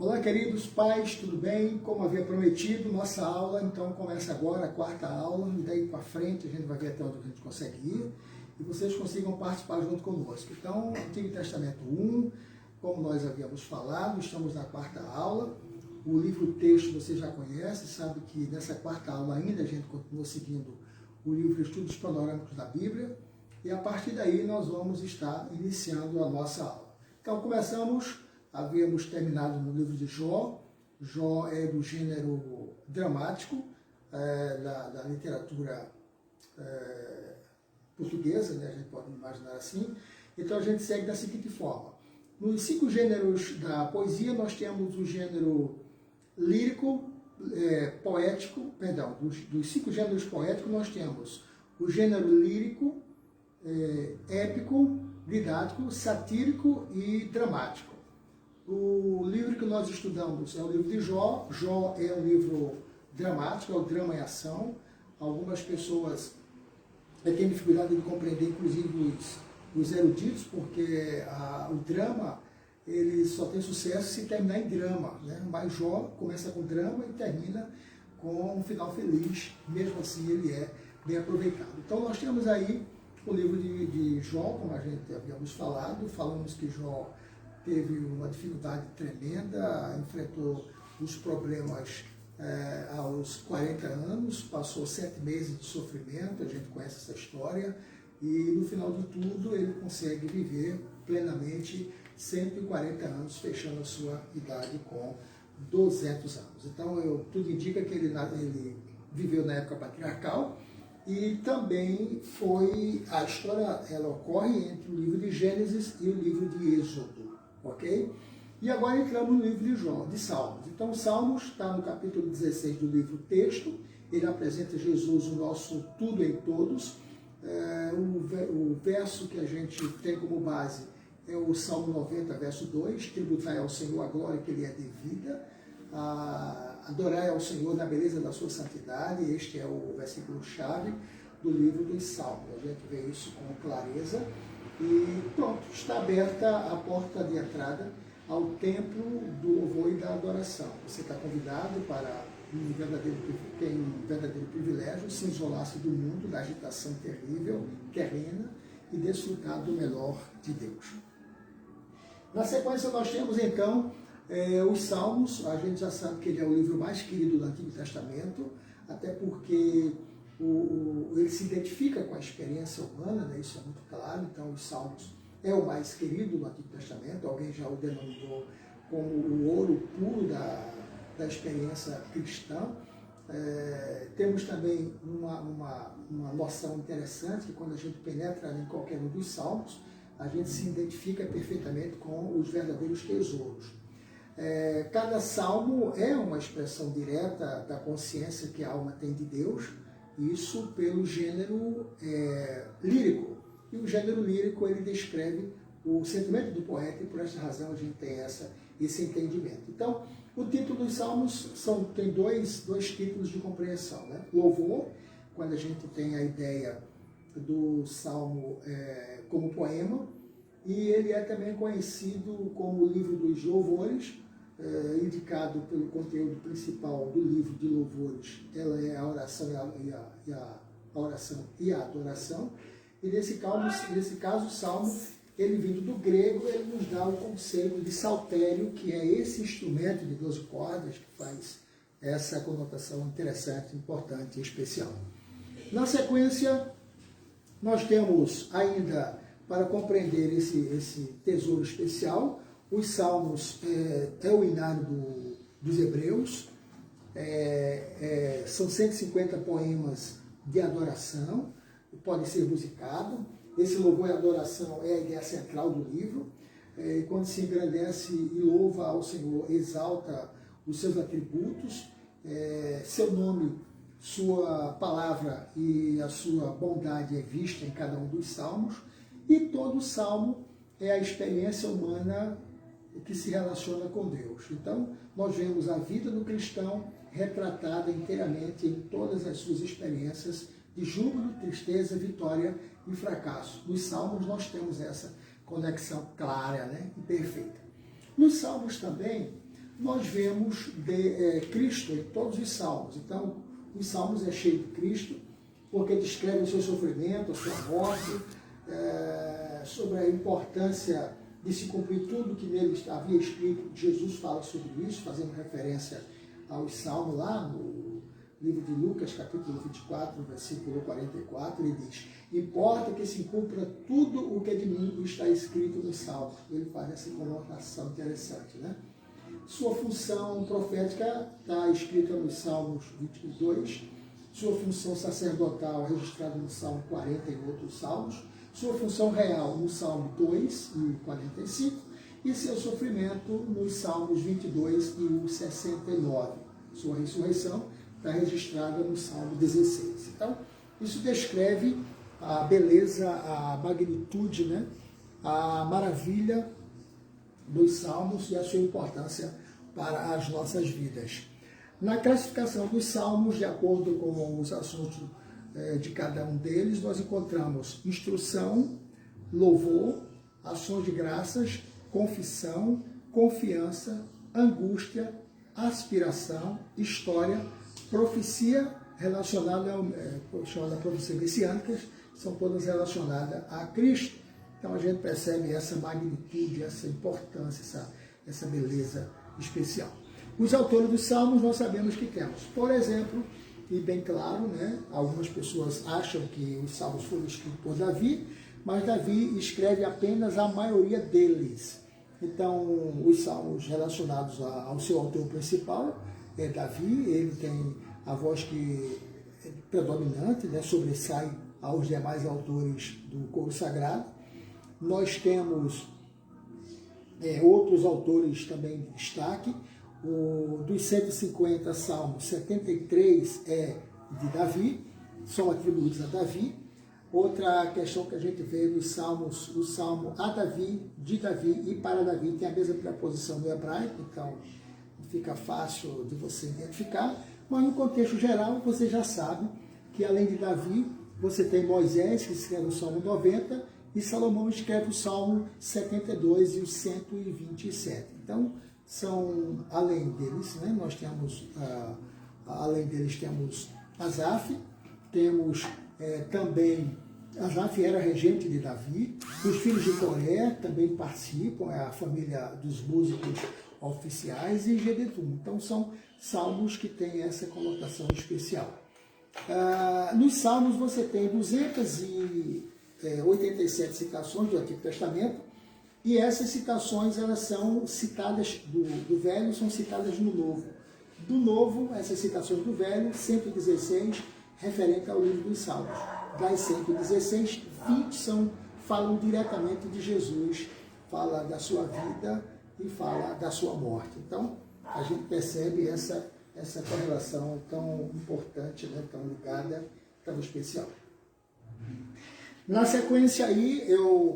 Olá, queridos pais, tudo bem? Como havia prometido, nossa aula então começa agora, a quarta aula, e daí para frente a gente vai ver até onde a gente consegue ir e vocês consigam participar junto conosco. Então, Antigo Testamento 1, como nós havíamos falado, estamos na quarta aula. O livro texto você já conhece, sabe que nessa quarta aula ainda a gente continua seguindo o livro Estudos Panorâmicos da Bíblia e a partir daí nós vamos estar iniciando a nossa aula. Então, havíamos terminado no livro de Jó. Jó é do gênero dramático, da literatura portuguesa, né? A gente pode imaginar assim. Então a gente segue da seguinte forma. Nos 5 gêneros da poesia nós temos o gênero lírico, poético, perdão, dos 5 gêneros poéticos nós temos o gênero lírico, épico, didático, satírico e dramático. O livro que nós estudamos é o livro de Jó. Jó é um livro dramático, é o drama em ação. Algumas pessoas têm dificuldade de compreender, inclusive os eruditos, porque o drama ele só tem sucesso se terminar em drama, né? Mas Jó começa com drama e termina com um final feliz, mesmo assim ele é bem aproveitado. Então nós temos aí o livro de Jó, como a gente havíamos falado, falamos que Jó teve uma dificuldade tremenda, enfrentou os problemas aos 40 anos, passou 7 meses de sofrimento, a gente conhece essa história, e no final de tudo ele consegue viver plenamente 140 anos, fechando a sua idade com 200 anos. Então tudo indica que ele viveu na época patriarcal, e também a história ela ocorre entre o livro de Gênesis e o livro de Êxodo. Ok? E agora entramos no livro de Salmos. Então, o Salmos está no capítulo 16 do livro texto. Ele apresenta Jesus, o nosso tudo em todos. O verso que a gente tem como base é o Salmo 90, verso 2. Tributai ao Senhor a glória que lhe é devida. Adorai ao Senhor na beleza da sua santidade. Este é o versículo-chave do livro dos Salmos. A gente vê isso com clareza. E pronto, está aberta a porta de entrada ao templo do louvor e da adoração. Você está convidado para ter um verdadeiro privilégio, se isolar-se do mundo, da agitação terrível, terrena, e desfrutar do melhor de Deus. Na sequência nós temos então os Salmos. A gente já sabe que ele é o livro mais querido do Antigo Testamento, até porque ele se identifica com a experiência humana, né? Isso é muito claro. Então os Salmos é o mais querido do Antigo Testamento. Alguém já o denominou como o ouro puro da experiência cristã. Temos também uma noção interessante, que quando a gente penetra em qualquer um dos Salmos, a gente se identifica perfeitamente com os verdadeiros tesouros. Cada salmo é uma expressão direta da consciência que a alma tem de Deus, isso pelo gênero lírico. E o gênero lírico ele descreve o sentimento do poeta, e por essa razão a gente tem esse entendimento. Então, o título dos Salmos tem dois títulos de compreensão, né? Louvor, quando a gente tem a ideia do Salmo como poema, e ele é também conhecido como o livro dos louvores, indicado pelo conteúdo principal do livro de louvores. Ela é a oração e a adoração. E nesse caso, o Salmo, ele vindo do grego, ele nos dá o conceito de saltério, que é esse instrumento de 12 cordas que faz essa conotação interessante, importante e especial. Na sequência, nós temos ainda, para compreender esse tesouro especial, os Salmos é o inário dos Hebreus. São 150 poemas de adoração, pode ser musicado. Esse louvor e adoração é a ideia central do livro. Quando se engrandece e louva ao Senhor, exalta os seus atributos, seu nome, sua palavra e a sua bondade é vista em cada um dos salmos. E todo salmo é a experiência humana que se relaciona com Deus. Então, nós vemos a vida do cristão retratada inteiramente em todas as suas experiências de júbilo, tristeza, vitória e fracasso. Nos Salmos nós temos essa conexão clara, né, e perfeita. Nos Salmos também nós vemos Cristo em todos os salmos. Então, os salmos é cheio de Cristo, porque descreve o seu sofrimento, a sua morte, sobre a importância de se cumprir tudo que nele havia escrito. Jesus fala sobre isso, fazendo referência aos salmos lá no livro de Lucas, capítulo 24, versículo 44, ele diz: importa que se cumpra tudo o que de mim está escrito no salmo. Ele faz essa colocação interessante, né? Sua função profética está escrita nos Salmos 22, sua função sacerdotal registrada no Salmo 40 e outros salmos, sua função real no Salmo 2 e 45, e seu sofrimento nos Salmos 22 e o 69. Sua ressurreição está registrada no Salmo 16. Então, isso descreve a beleza, a magnitude, né? A maravilha dos salmos e a sua importância para as nossas vidas. Na classificação dos salmos, de acordo com os assuntos de cada um deles, nós encontramos instrução, louvor, ações de graças, confissão, confiança, angústia, aspiração, história, profecia relacionada a profecia messiânicas, são todas relacionadas a Cristo. Então a gente percebe essa magnitude, essa importância, essa beleza especial. Os autores dos salmos nós sabemos que temos, por exemplo, e bem claro, né, algumas pessoas acham que os salmos foram escritos por Davi, mas Davi escreve apenas a maioria deles. Então, os salmos relacionados ao seu autor principal é Davi, ele tem a voz que é predominante, né, sobressai aos demais autores do coro sagrado. Nós temos outros autores também de destaque. Dos 150 salmos, 73 é de Davi, são atribuídos a Davi. Outra questão que a gente vê nos salmos, o salmo a Davi, de Davi e para Davi tem a mesma preposição no hebraico, então fica fácil de você identificar. Mas no contexto geral, você já sabe que além de Davi, você tem Moisés, que escreve o Salmo 90, e Salomão escreve o Salmo 72 e o 127. Então, são, além deles, né, nós temos, além deles temos Asaf, temos também, Asaf era regente de Davi, os filhos de Coré também participam, é a família dos músicos oficiais, e Gedetum. Então, são salmos que têm essa conotação especial. Nos salmos você tem 287 citações do Antigo Testamento, e essas citações elas são citadas do Velho, são citadas no Novo. Do Novo, essas citações do Velho, 116, referente ao livro dos Salmos. Das 116, 20 falam diretamente de Jesus, fala da sua vida e fala da sua morte. Então, a gente percebe essa correlação tão importante, né, tão ligada, tão especial. Na sequência aí,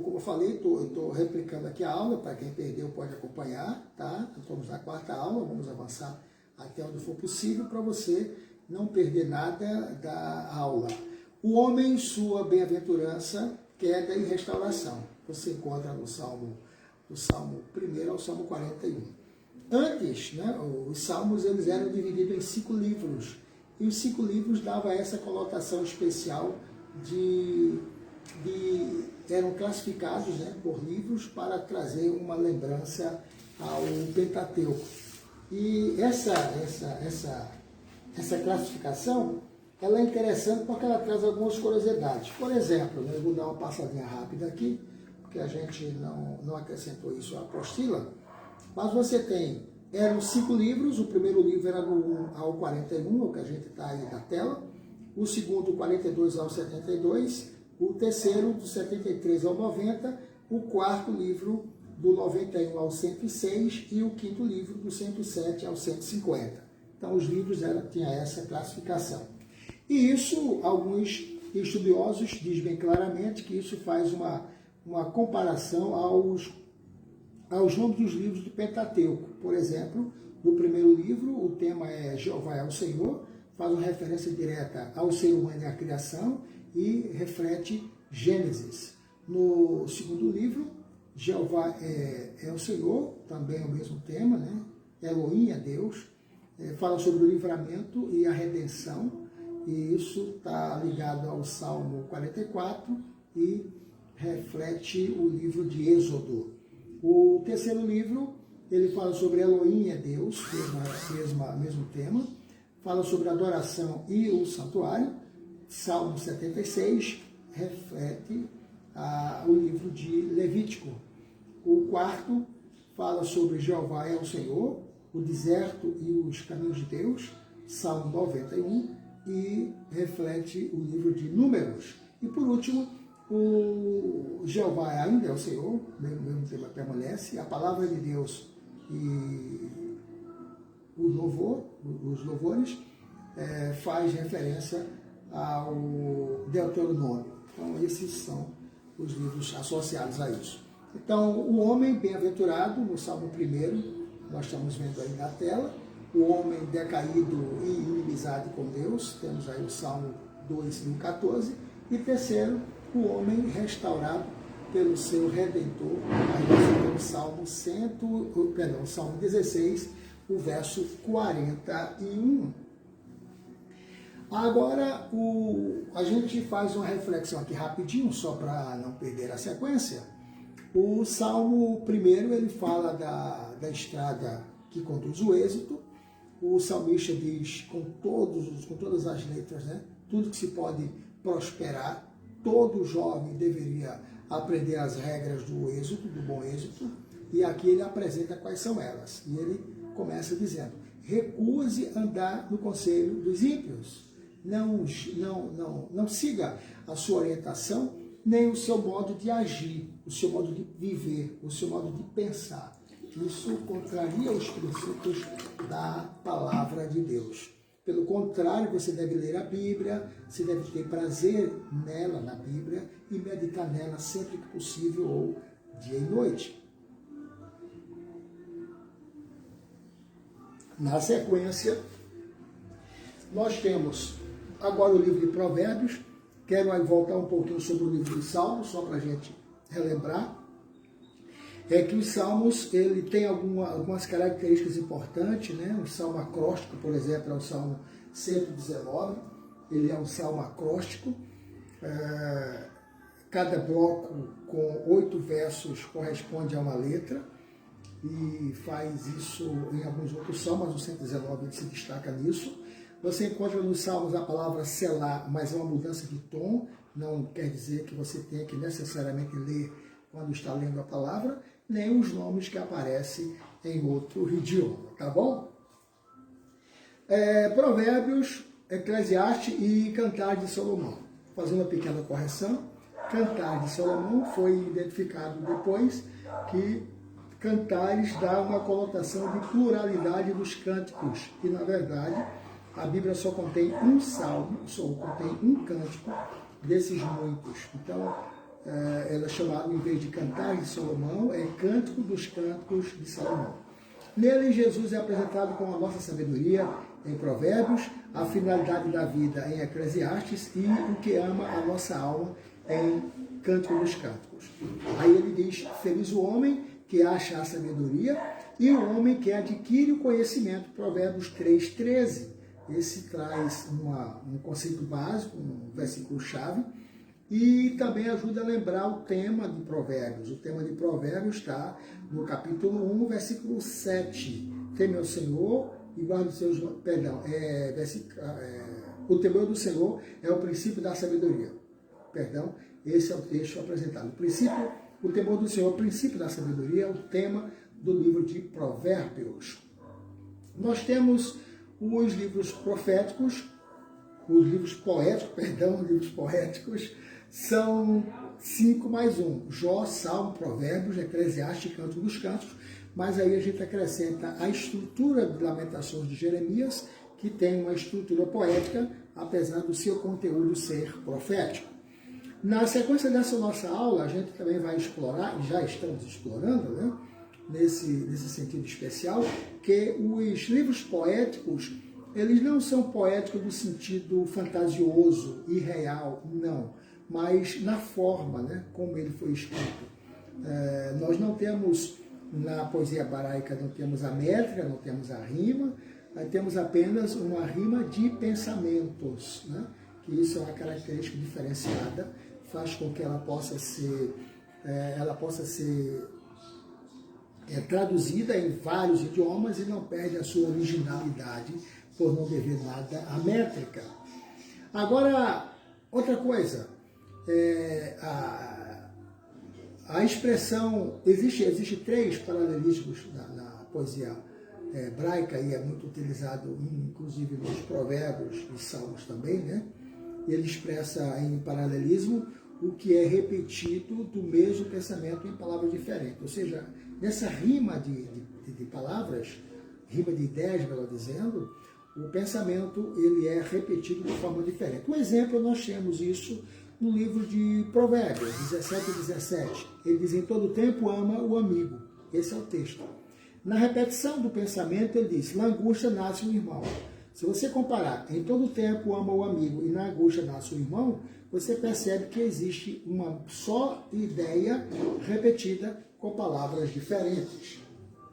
como eu falei, estou replicando aqui a aula, para quem perdeu pode acompanhar, tá? Estamos na quarta aula, vamos avançar até onde for possível, para você não perder nada da aula. O homem, sua bem-aventurança, queda e restauração. Você encontra no Salmo 1 ao Salmo 41. Antes, né, os salmos eles eram divididos em 5 livros, e os 5 livros davam essa conotação especial eram classificados, né, por livros para trazer uma lembrança ao Pentateuco. E essa classificação ela é interessante porque ela traz algumas curiosidades. Por exemplo, né, eu vou dar uma passadinha rápida aqui, porque a gente não acrescentou isso à apostila, mas você eram 5 livros, o primeiro livro era do 1 ao 41, o que a gente está aí na tela, o segundo, do 42 ao 72, o terceiro, do 73 ao 90, o quarto livro, do 91 ao 106, e o quinto livro, do 107 ao 150. Então, os livros tinham essa classificação. E isso, alguns estudiosos dizem bem claramente que isso faz uma comparação aos nomes dos livros do Pentateuco. Por exemplo, no primeiro livro, o tema é Jeová é o Senhor, faz uma referência direta ao ser humano e à criação e reflete Gênesis. No segundo livro, Jeová é o Senhor, também é o mesmo tema, né? Elohim é Deus, fala sobre o livramento e a redenção, e isso está ligado ao Salmo 44 e reflete o livro de Êxodo. O terceiro livro, ele fala sobre Elohim é Deus, mesmo tema, fala sobre a adoração e o santuário. Salmo 76 reflete o livro de Levítico. O quarto fala sobre Jeová é o Senhor, o deserto e os caminhos de Deus, Salmo 91, e reflete o livro de Números. E por último, o Jeová ainda é o Senhor, o mesmo tema permanece, a palavra de Deus e o louvor, os louvores, faz referência ao Deuteronômio. Então esses são os livros associados a isso. Então o homem bem-aventurado, no Salmo 1, nós estamos vendo aí na tela, o homem decaído e inimizade com Deus, temos aí o Salmo 2:14, e terceiro, o homem restaurado pelo seu Redentor, aí nós temos o Salmo 16, o verso 41. Agora, a gente faz uma reflexão aqui rapidinho, só para não perder a sequência. O Salmo 1, ele fala da estrada que conduz o êxito. O salmista diz com todas as letras, né? Tudo que se pode prosperar, todo jovem deveria aprender as regras do êxito, do bom êxito, e aqui ele apresenta quais são elas. E ele começa dizendo: recuse andar no conselho dos ímpios. Não siga a sua orientação, nem o seu modo de agir, o seu modo de viver, o seu modo de pensar. Isso contraria os princípios da palavra de Deus. Pelo contrário, você deve ler a Bíblia, você deve ter prazer nela, na Bíblia, e meditar nela sempre que possível, ou dia e noite. Na sequência, nós temos agora o livro de Provérbios. Quero aí voltar um pouquinho sobre o livro de Salmos, só para a gente relembrar. É que os Salmos, ele tem algumas características importantes, né? O Salmo acróstico, por exemplo, é o Salmo 119, ele é um Salmo acróstico. Cada bloco com 8 versos corresponde a uma letra, e faz isso em alguns outros salmos, mas o 119 se destaca nisso. Você encontra nos salmos a palavra selá, mas é uma mudança de tom, não quer dizer que você tenha que necessariamente ler quando está lendo a palavra, nem os nomes que aparecem em outro idioma, tá bom? Provérbios, Eclesiastes e Cantar de Salomão. Fazendo uma pequena correção, Cantar de Salomão foi identificado depois que Cantares dá uma conotação de pluralidade dos cânticos, e na verdade a Bíblia só contém um salmo, só contém um cântico desses muitos. Então, ela é chamada, em vez de Cantar de Salomão, é Cântico dos Cânticos de Salomão. Nele, Jesus é apresentado com a nossa sabedoria em Provérbios, a finalidade da vida em Eclesiastes e o que ama a nossa alma em Cântico dos Cânticos. Aí ele diz: feliz o homem que acha a sabedoria e o homem que adquire o conhecimento. Provérbios 3:13. Esse traz um conceito básico, um versículo-chave, e também ajuda a lembrar o tema de Provérbios. O tema de Provérbios está no capítulo 1, versículo 7. Teme ao Senhor e guarde os seus... o temor do Senhor é o princípio da sabedoria. Esse é o texto apresentado. O temor do Senhor é o princípio da sabedoria, é o tema do livro de Provérbios. Nós temos os livros proféticos, os livros poéticos, são 5 mais 1. Jó, Salmo, Provérbios, Eclesiastes e Canto dos Cantos, mas aí a gente acrescenta a estrutura de Lamentações de Jeremias, que tem uma estrutura poética, apesar do seu conteúdo ser profético. Na sequência dessa nossa aula, a gente também vai explorar, e já estamos explorando, né, nesse sentido especial, que os livros poéticos, eles não são poéticos no sentido fantasioso, irreal, não, mas na forma, né, como ele foi escrito. Nós não temos Na poesia hebraica não temos a métrica, não temos a rima, temos apenas uma rima de pensamentos, né? Que isso é uma característica diferenciada, faz com que ela possa ser traduzida em vários idiomas e não perde a sua originalidade por não dever nada à métrica. Agora, outra coisa, a expressão, existe 3 paralelismos na poesia hebraica e é muito utilizado inclusive nos provérbios e salmos também, né? Ele expressa em paralelismo o que é repetido do mesmo pensamento em palavras diferentes. Ou seja, nessa rima de palavras, rima de ideias, melhor dizendo, o pensamento ele é repetido de forma diferente. Um exemplo, nós temos isso no livro de Provérbios, 17 e 17. Ele diz, em todo tempo ama o amigo. Esse é o texto. Na repetição do pensamento, ele diz, na angústia nasce o irmão. Se você comparar, em todo tempo ama o amigo e na angústia nasce o irmão, você percebe que existe uma só ideia repetida com palavras diferentes.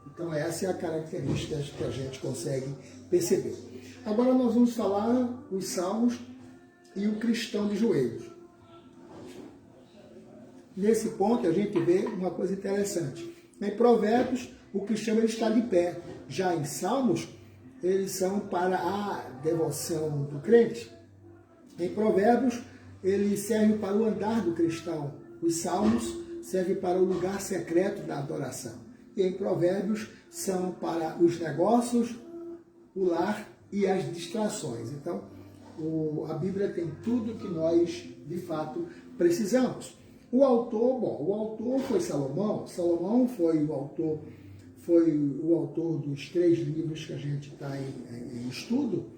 Então essa é a característica que a gente consegue perceber. Agora nós vamos falar os salmos e o cristão de joelhos. Nesse ponto a gente vê uma coisa interessante. Em Provérbios, o cristão ele está de pé. Já em Salmos, eles são para a devoção do crente. Em Provérbios, ele serve para o andar do cristão. Os Salmos servem para o lugar secreto da adoração. E em Provérbios são para os negócios, o lar e as distrações. Então, a Bíblia tem tudo que nós, de fato, precisamos. O autor foi Salomão. Salomão foi o autor dos 3 livros que a gente está em estudo,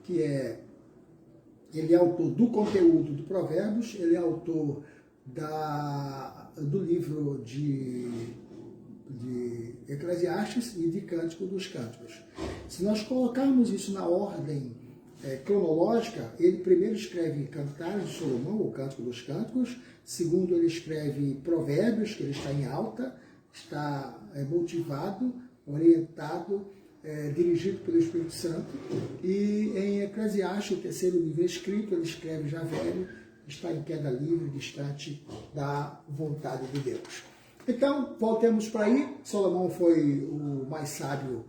que ele é autor do conteúdo do Provérbios, ele é autor do livro de Eclesiastes e de Cântico dos Cânticos. Se nós colocarmos isso na ordem cronológica, ele primeiro escreve Cantares de Salomão, o Cântico dos Cânticos, segundo ele escreve Provérbios, que ele está em alta, está motivado, orientado, dirigido pelo Espírito Santo, e em Eclesiastes, o 3º livro escrito, ele escreve já velho, está em queda livre, distante da vontade de Deus. Então, voltemos para aí. Salomão foi o mais sábio,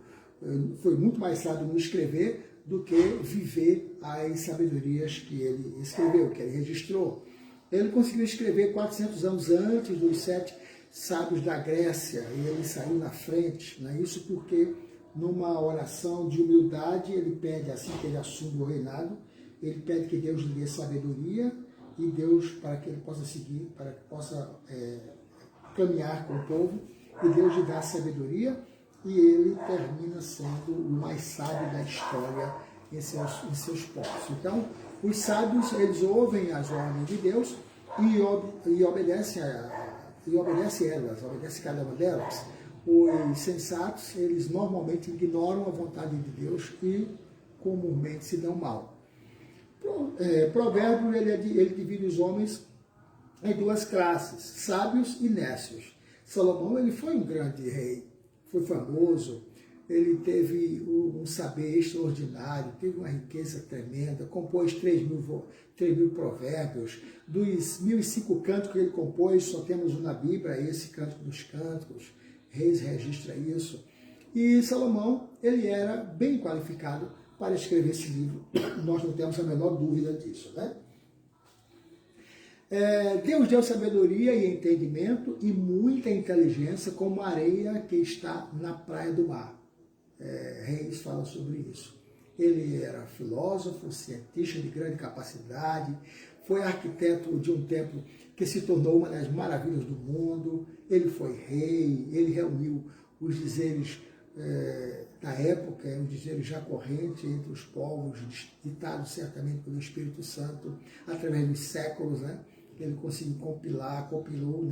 foi muito mais sábio no escrever do que viver as sabedorias que ele escreveu, que ele registrou. Ele conseguiu escrever 400 anos antes dos 7 sábios da Grécia, e ele saiu na frente, né? Isso porque numa oração de humildade, ele pede, assim que ele assume o reinado, ele pede que Deus lhe dê sabedoria, e Deus, para que ele possa seguir, para que possa caminhar com o povo, e Deus lhe dá sabedoria, e ele termina sendo o mais sábio da história em seus povos. Então, os sábios, eles ouvem as ordens de Deus e obedecem elas, obedecem cada uma delas. Os sensatos, eles normalmente ignoram a vontade de Deus e comumente se dão mal. Provérbio, ele divide os homens em 2 classes, sábios e nécios. Salomão, ele foi um grande rei, foi famoso, ele teve um saber extraordinário, teve uma riqueza tremenda, compôs 3.000 provérbios. Dos 1.005 cânticos que ele compôs, só temos um na Bíblia, esse Cântico dos Cânticos. Reis registra isso. E Salomão, ele era bem qualificado para escrever esse livro. Nós não temos a menor dúvida disso, né? Deus deu sabedoria e entendimento e muita inteligência como a areia que está na praia do mar. Reis fala sobre isso. Ele era filósofo, cientista de grande capacidade, foi arquiteto de um templo que se tornou uma das maravilhas do mundo. Ele foi rei, ele reuniu os dizeres da época, os dizeres já correntes entre os povos, ditados certamente pelo Espírito Santo, através dos séculos, né? Ele conseguiu compilou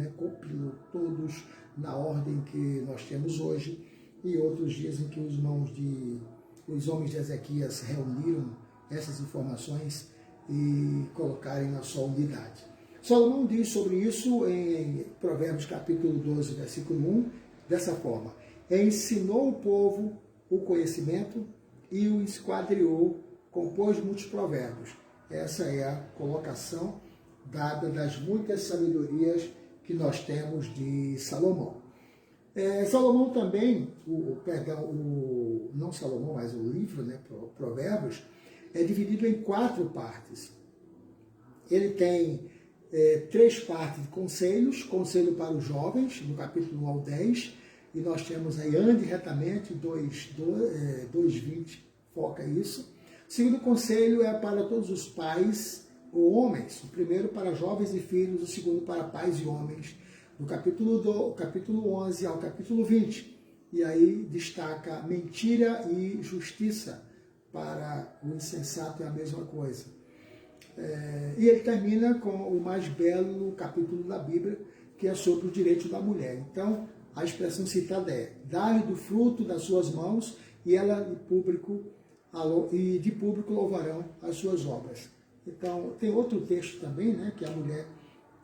todos na ordem que nós temos hoje, e outros dizem que os homens de Ezequias reuniram essas informações e colocaram na sua unidade. Salomão diz sobre isso em Provérbios capítulo 12, versículo 1, dessa forma: ensinou o povo o conhecimento e o esquadriou, compôs muitos provérbios. Essa é a colocação dada das muitas sabedorias que nós temos de Salomão. Salomão também, não Salomão, mas o livro, né, Provérbios, é dividido em 4 partes. Ele tem 3 partes de conselhos: conselho para os jovens, no capítulo 1 ao 10, e nós temos aí ande retamente, 2:20, foca isso. O segundo conselho é para todos os pais ou homens, o primeiro para jovens e filhos, o segundo para pais e homens, do capítulo 11 ao capítulo 20. E aí destaca mentira e justiça, para o insensato é a mesma coisa. E ele termina com o mais belo capítulo da Bíblia, que é sobre o direito da mulher. Então, a expressão citada é: dá-lhe do fruto das suas mãos, e ela de público louvarão as suas obras. Então, tem outro texto também, né, que a mulher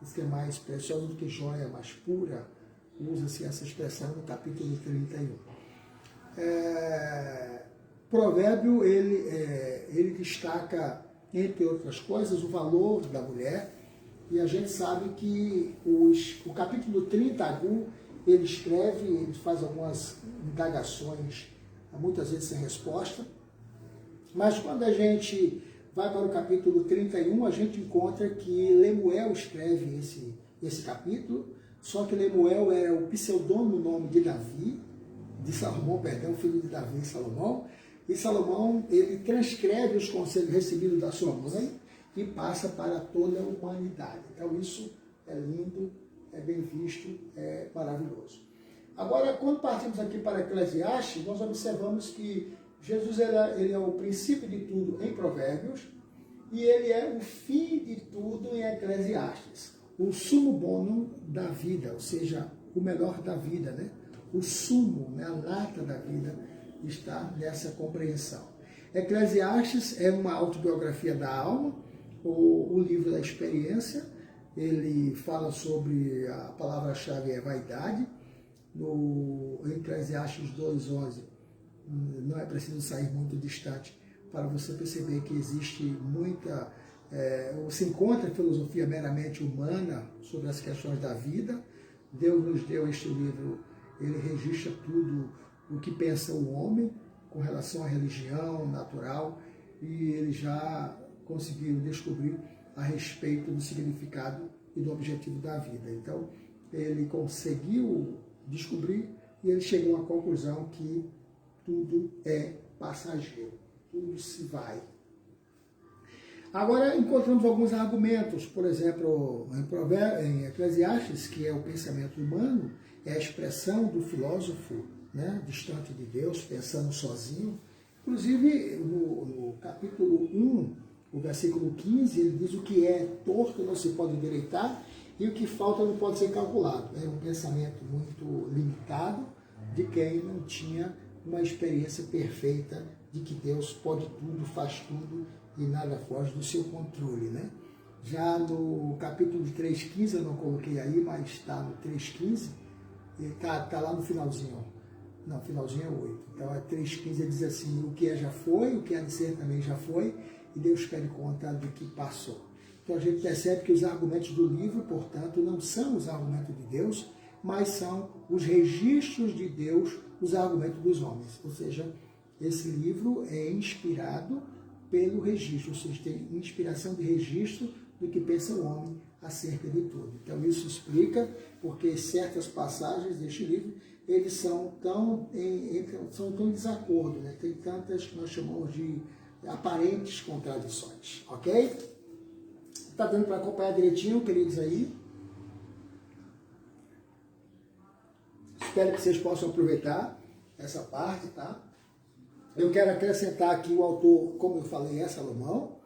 diz que é mais preciosa do que joia, mais pura. Usa-se essa expressão no capítulo 31. Provérbio, ele destaca, entre outras coisas, o valor da mulher. E a gente sabe que o capítulo 30, Agur, ele escreve, ele faz algumas indagações, muitas vezes sem resposta. Mas quando a gente vai para o capítulo 31, a gente encontra que Lemuel escreve esse capítulo, só que Lemuel é o pseudônimo nome de Davi, de Salomão, perdão, filho de Davi e Salomão. E Salomão, ele transcreve os conselhos recebidos da sua mãe e passa para toda a humanidade. Então isso é lindo, é bem visto, é maravilhoso. Agora, quando partimos aqui para Eclesiastes, nós observamos que Jesus ele é o princípio de tudo em Provérbios e ele é o fim de tudo em Eclesiastes. O sumo bonum da vida, ou seja, o melhor da vida, né? O sumo, né? A nata da vida está nessa compreensão. Eclesiastes é uma autobiografia da alma, o livro da experiência. Ele fala sobre, a palavra-chave é vaidade. No Eclesiastes 2:11, não é preciso sair muito distante para você perceber que existe muita... se encontra filosofia meramente humana sobre as questões da vida. Deus nos deu este livro, ele registra tudo o que pensa o homem com relação à religião natural, e ele já conseguiu descobrir a respeito do significado e do objetivo da vida. Então, ele conseguiu descobrir e ele chegou à conclusão que tudo é passageiro, tudo se vai. Agora encontramos alguns argumentos, por exemplo, em Eclesiastes, que é o pensamento humano, é a expressão do filósofo, né, distante de Deus, pensando sozinho. Inclusive, no capítulo 1, o versículo 15, ele diz: o que é torto não se pode endireitar e o que falta não pode ser calculado. É um pensamento muito limitado de quem não tinha uma experiência perfeita de que Deus pode tudo, faz tudo e nada foge do seu controle, né? Já no capítulo 3:15, eu não coloquei aí, mas está no 3:15, ele está lá no finalzinho. Não, finalzinho é 8. Então, é 3:15, ele diz assim: o que é já foi, o que há de ser também já foi, e Deus pede conta do que passou. Então, a gente percebe que os argumentos do livro, portanto, não são os argumentos de Deus, mas são os registros de Deus, os argumentos dos homens. Ou seja, esse livro é inspirado pelo registro, ou seja, tem inspiração de registro do que pensa o homem acerca de tudo. Então, isso explica porque certas passagens deste livro eles são tão em desacordo, né? Tem tantas que nós chamamos de aparentes contradições, ok? Está dando para acompanhar direitinho, queridos aí? Espero que vocês possam aproveitar essa parte, tá? Eu quero acrescentar aqui o autor, como eu falei, é Salomão.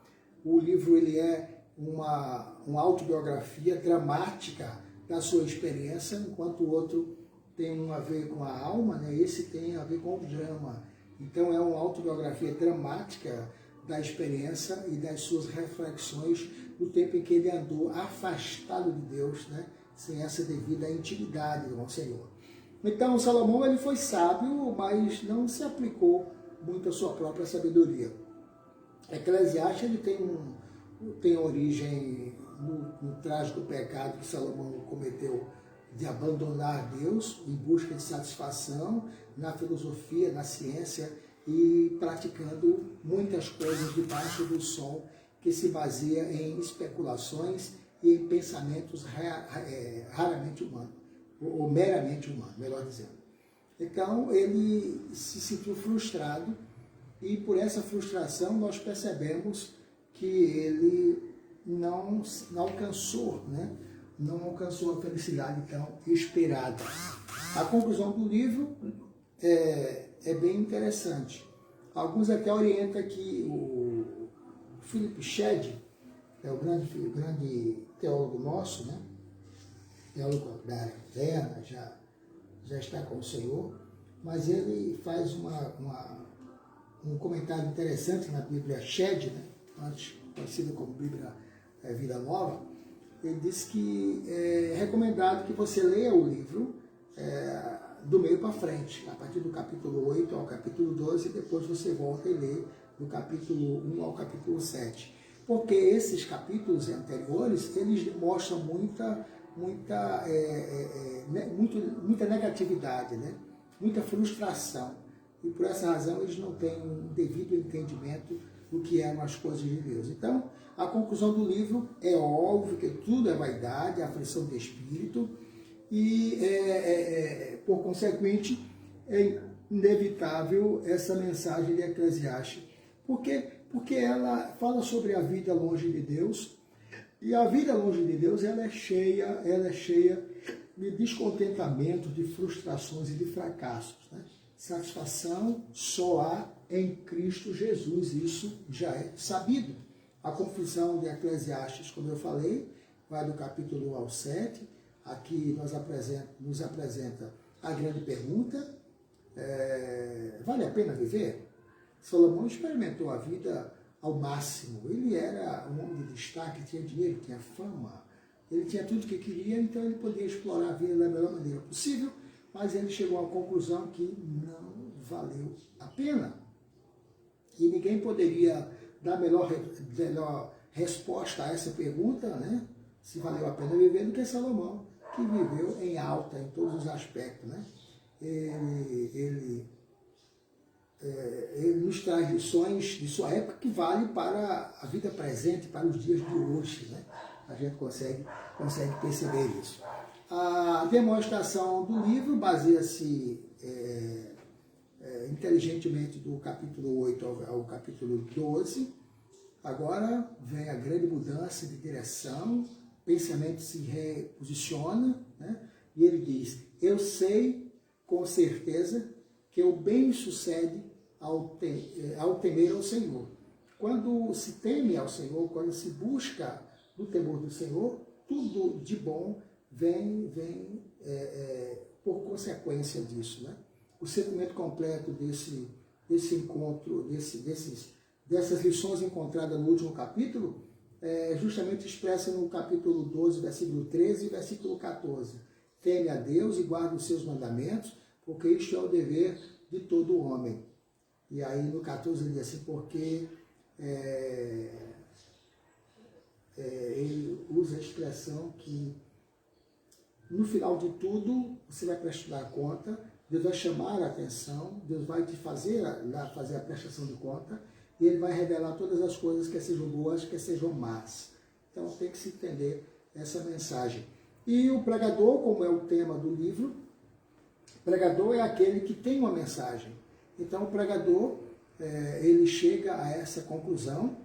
O livro ele é uma autobiografia dramática da sua experiência, enquanto o outro tem a ver com a alma, né? Esse tem a ver com o drama. Então é uma autobiografia dramática da experiência e das suas reflexões do tempo em que ele andou afastado de Deus, né? Sem essa devida intimidade com o Senhor. Então, Salomão ele foi sábio, mas não se aplicou muito à sua própria sabedoria. Eclesiastes ele tem origem no trágico pecado que Salomão cometeu de abandonar Deus em busca de satisfação na filosofia, na ciência e praticando muitas coisas debaixo do sol que se baseia em especulações e em pensamentos raramente humanos, ou meramente humanos, melhor dizendo. Então ele se sentiu frustrado e por essa frustração nós percebemos que ele não alcançou, né? Não alcançou a felicidade tão esperada. A conclusão do livro é bem interessante. Alguns até orientam que o Philip Shedd, é o grande teólogo nosso, né? Teólogo da era moderna, já está com o Senhor, mas ele faz um comentário interessante na Bíblia Shedd, né? Antes conhecida como Bíblia Vida Nova. Ele diz que é recomendado que você leia o livro do meio para frente, a partir do capítulo 8 ao capítulo 12, e depois você volta e lê do capítulo 1 ao capítulo 7. Porque esses capítulos anteriores, eles mostram muita negatividade, né? Muita frustração. E por essa razão eles não têm um devido entendimento do que eram as coisas de Deus. Então, a conclusão do livro é óbvio que tudo é vaidade, aflição de espírito, e, por consequente, é inevitável essa mensagem de Eclesiastes. Por quê? Porque ela fala sobre a vida longe de Deus, e a vida longe de Deus ela é cheia de descontentamento, de frustrações e de fracassos, né? Satisfação só há em Cristo Jesus, isso já é sabido. A confusão de Eclesiastes, como eu falei, vai do capítulo 1 ao 7, aqui nos apresenta a grande pergunta, vale a pena viver? Salomão experimentou a vida ao máximo, ele era um homem de destaque, tinha dinheiro, tinha fama, ele tinha tudo que queria, então ele podia explorar a vida da melhor maneira possível, mas ele chegou à conclusão que não valeu a pena. E ninguém poderia dar a melhor resposta a essa pergunta, né? Se valeu a pena viver, do que Salomão, que viveu em alta em todos os aspectos, né? Ele nos traz lições de sua época que valem para a vida presente, para os dias de hoje, né? A gente consegue perceber isso. A demonstração do livro baseia-se inteligentemente do capítulo 8 ao capítulo 12. Agora vem a grande mudança de direção, o pensamento se reposiciona, né? E ele diz, eu sei com certeza que o bem sucede ao temer ao Senhor. Quando se teme ao Senhor, quando se busca o temor do Senhor, tudo de bom vem por consequência disso, né? O sentimento completo desse encontro, dessas lições encontradas no último capítulo, justamente expressa no capítulo 12, versículo 13 e versículo 14. Teme a Deus e guarda os seus mandamentos, porque isto é o dever de todo homem. E aí no 14 ele diz assim, porque ele usa a expressão que no final de tudo você vai prestar conta, Deus vai chamar a atenção, Deus vai te fazer a prestação de conta, e Ele vai revelar todas as coisas, que sejam boas, que sejam más. Então tem que se entender essa mensagem. E o pregador, como é o tema do livro, o pregador é aquele que tem uma mensagem. Então o pregador, ele chega a essa conclusão,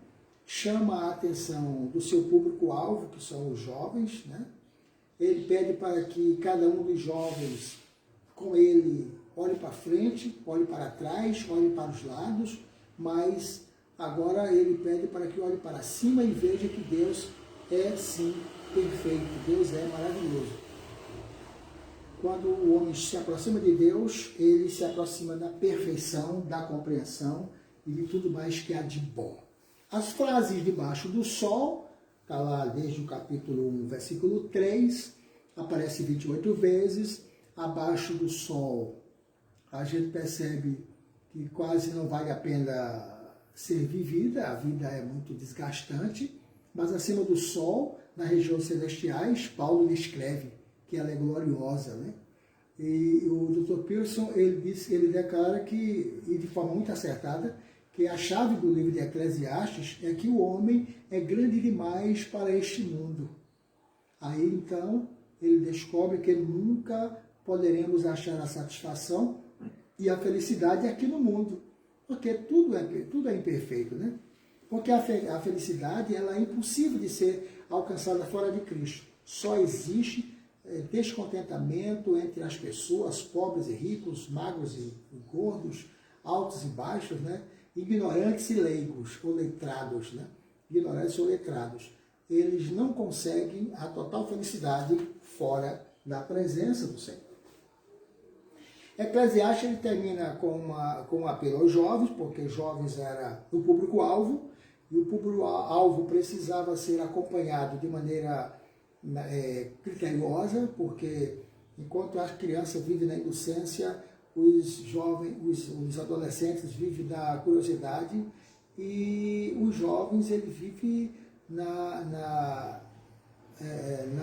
chama a atenção do seu público-alvo, que são os jovens, né? Ele pede para que cada um dos jovens, com ele, olhe para frente, olhe para trás, olhe para os lados, mas agora ele pede para que olhe para cima e veja que Deus é sim perfeito, Deus é maravilhoso. Quando o homem se aproxima de Deus, ele se aproxima da perfeição, da compreensão e de tudo mais que há de bom. As frases debaixo do sol, está lá desde o capítulo 1, versículo 3, aparece 28 vezes. abaixo do sol, a gente percebe que quase não vale a pena ser vivida, a vida é muito desgastante, mas acima do sol, nas regiões celestiais, Paulo escreve que ela é gloriosa, né? E o Dr. Pearson, ele declara que, e de forma muito acertada, que a chave do livro de Eclesiastes é que o homem é grande demais para este mundo. Aí, então, ele descobre que nunca poderemos achar a satisfação e a felicidade aqui no mundo, porque tudo é imperfeito, né? Porque a felicidade ela é impossível de ser alcançada fora de Cristo. Só existe descontentamento entre as pessoas, pobres e ricos, magros e gordos, altos e baixos, né? Ignorantes e leigos, ou letrados, né? Ignorantes ou letrados. Eles não conseguem a total felicidade fora da presença do Senhor. Eclesiastes ele termina com um apelo aos jovens, porque jovens era o público-alvo, e o público-alvo precisava ser acompanhado de maneira criteriosa, porque enquanto a criança vive na inocência, os adolescentes vivem da curiosidade e os jovens ele vive na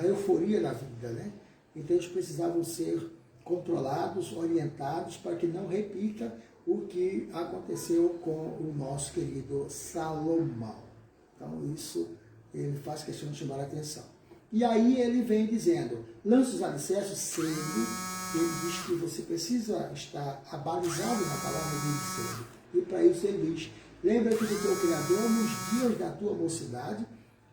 euforia da vida, né? Então eles precisavam ser controlados, orientados para que não repita o que aconteceu com o nosso querido Salomão. Então isso ele faz questão de chamar a atenção. E aí ele vem dizendo, lança os alicerces cedo, ele diz que você precisa estar abalizado na palavra de cedo. E para isso ele diz, lembra-te do teu Criador nos dias da tua mocidade,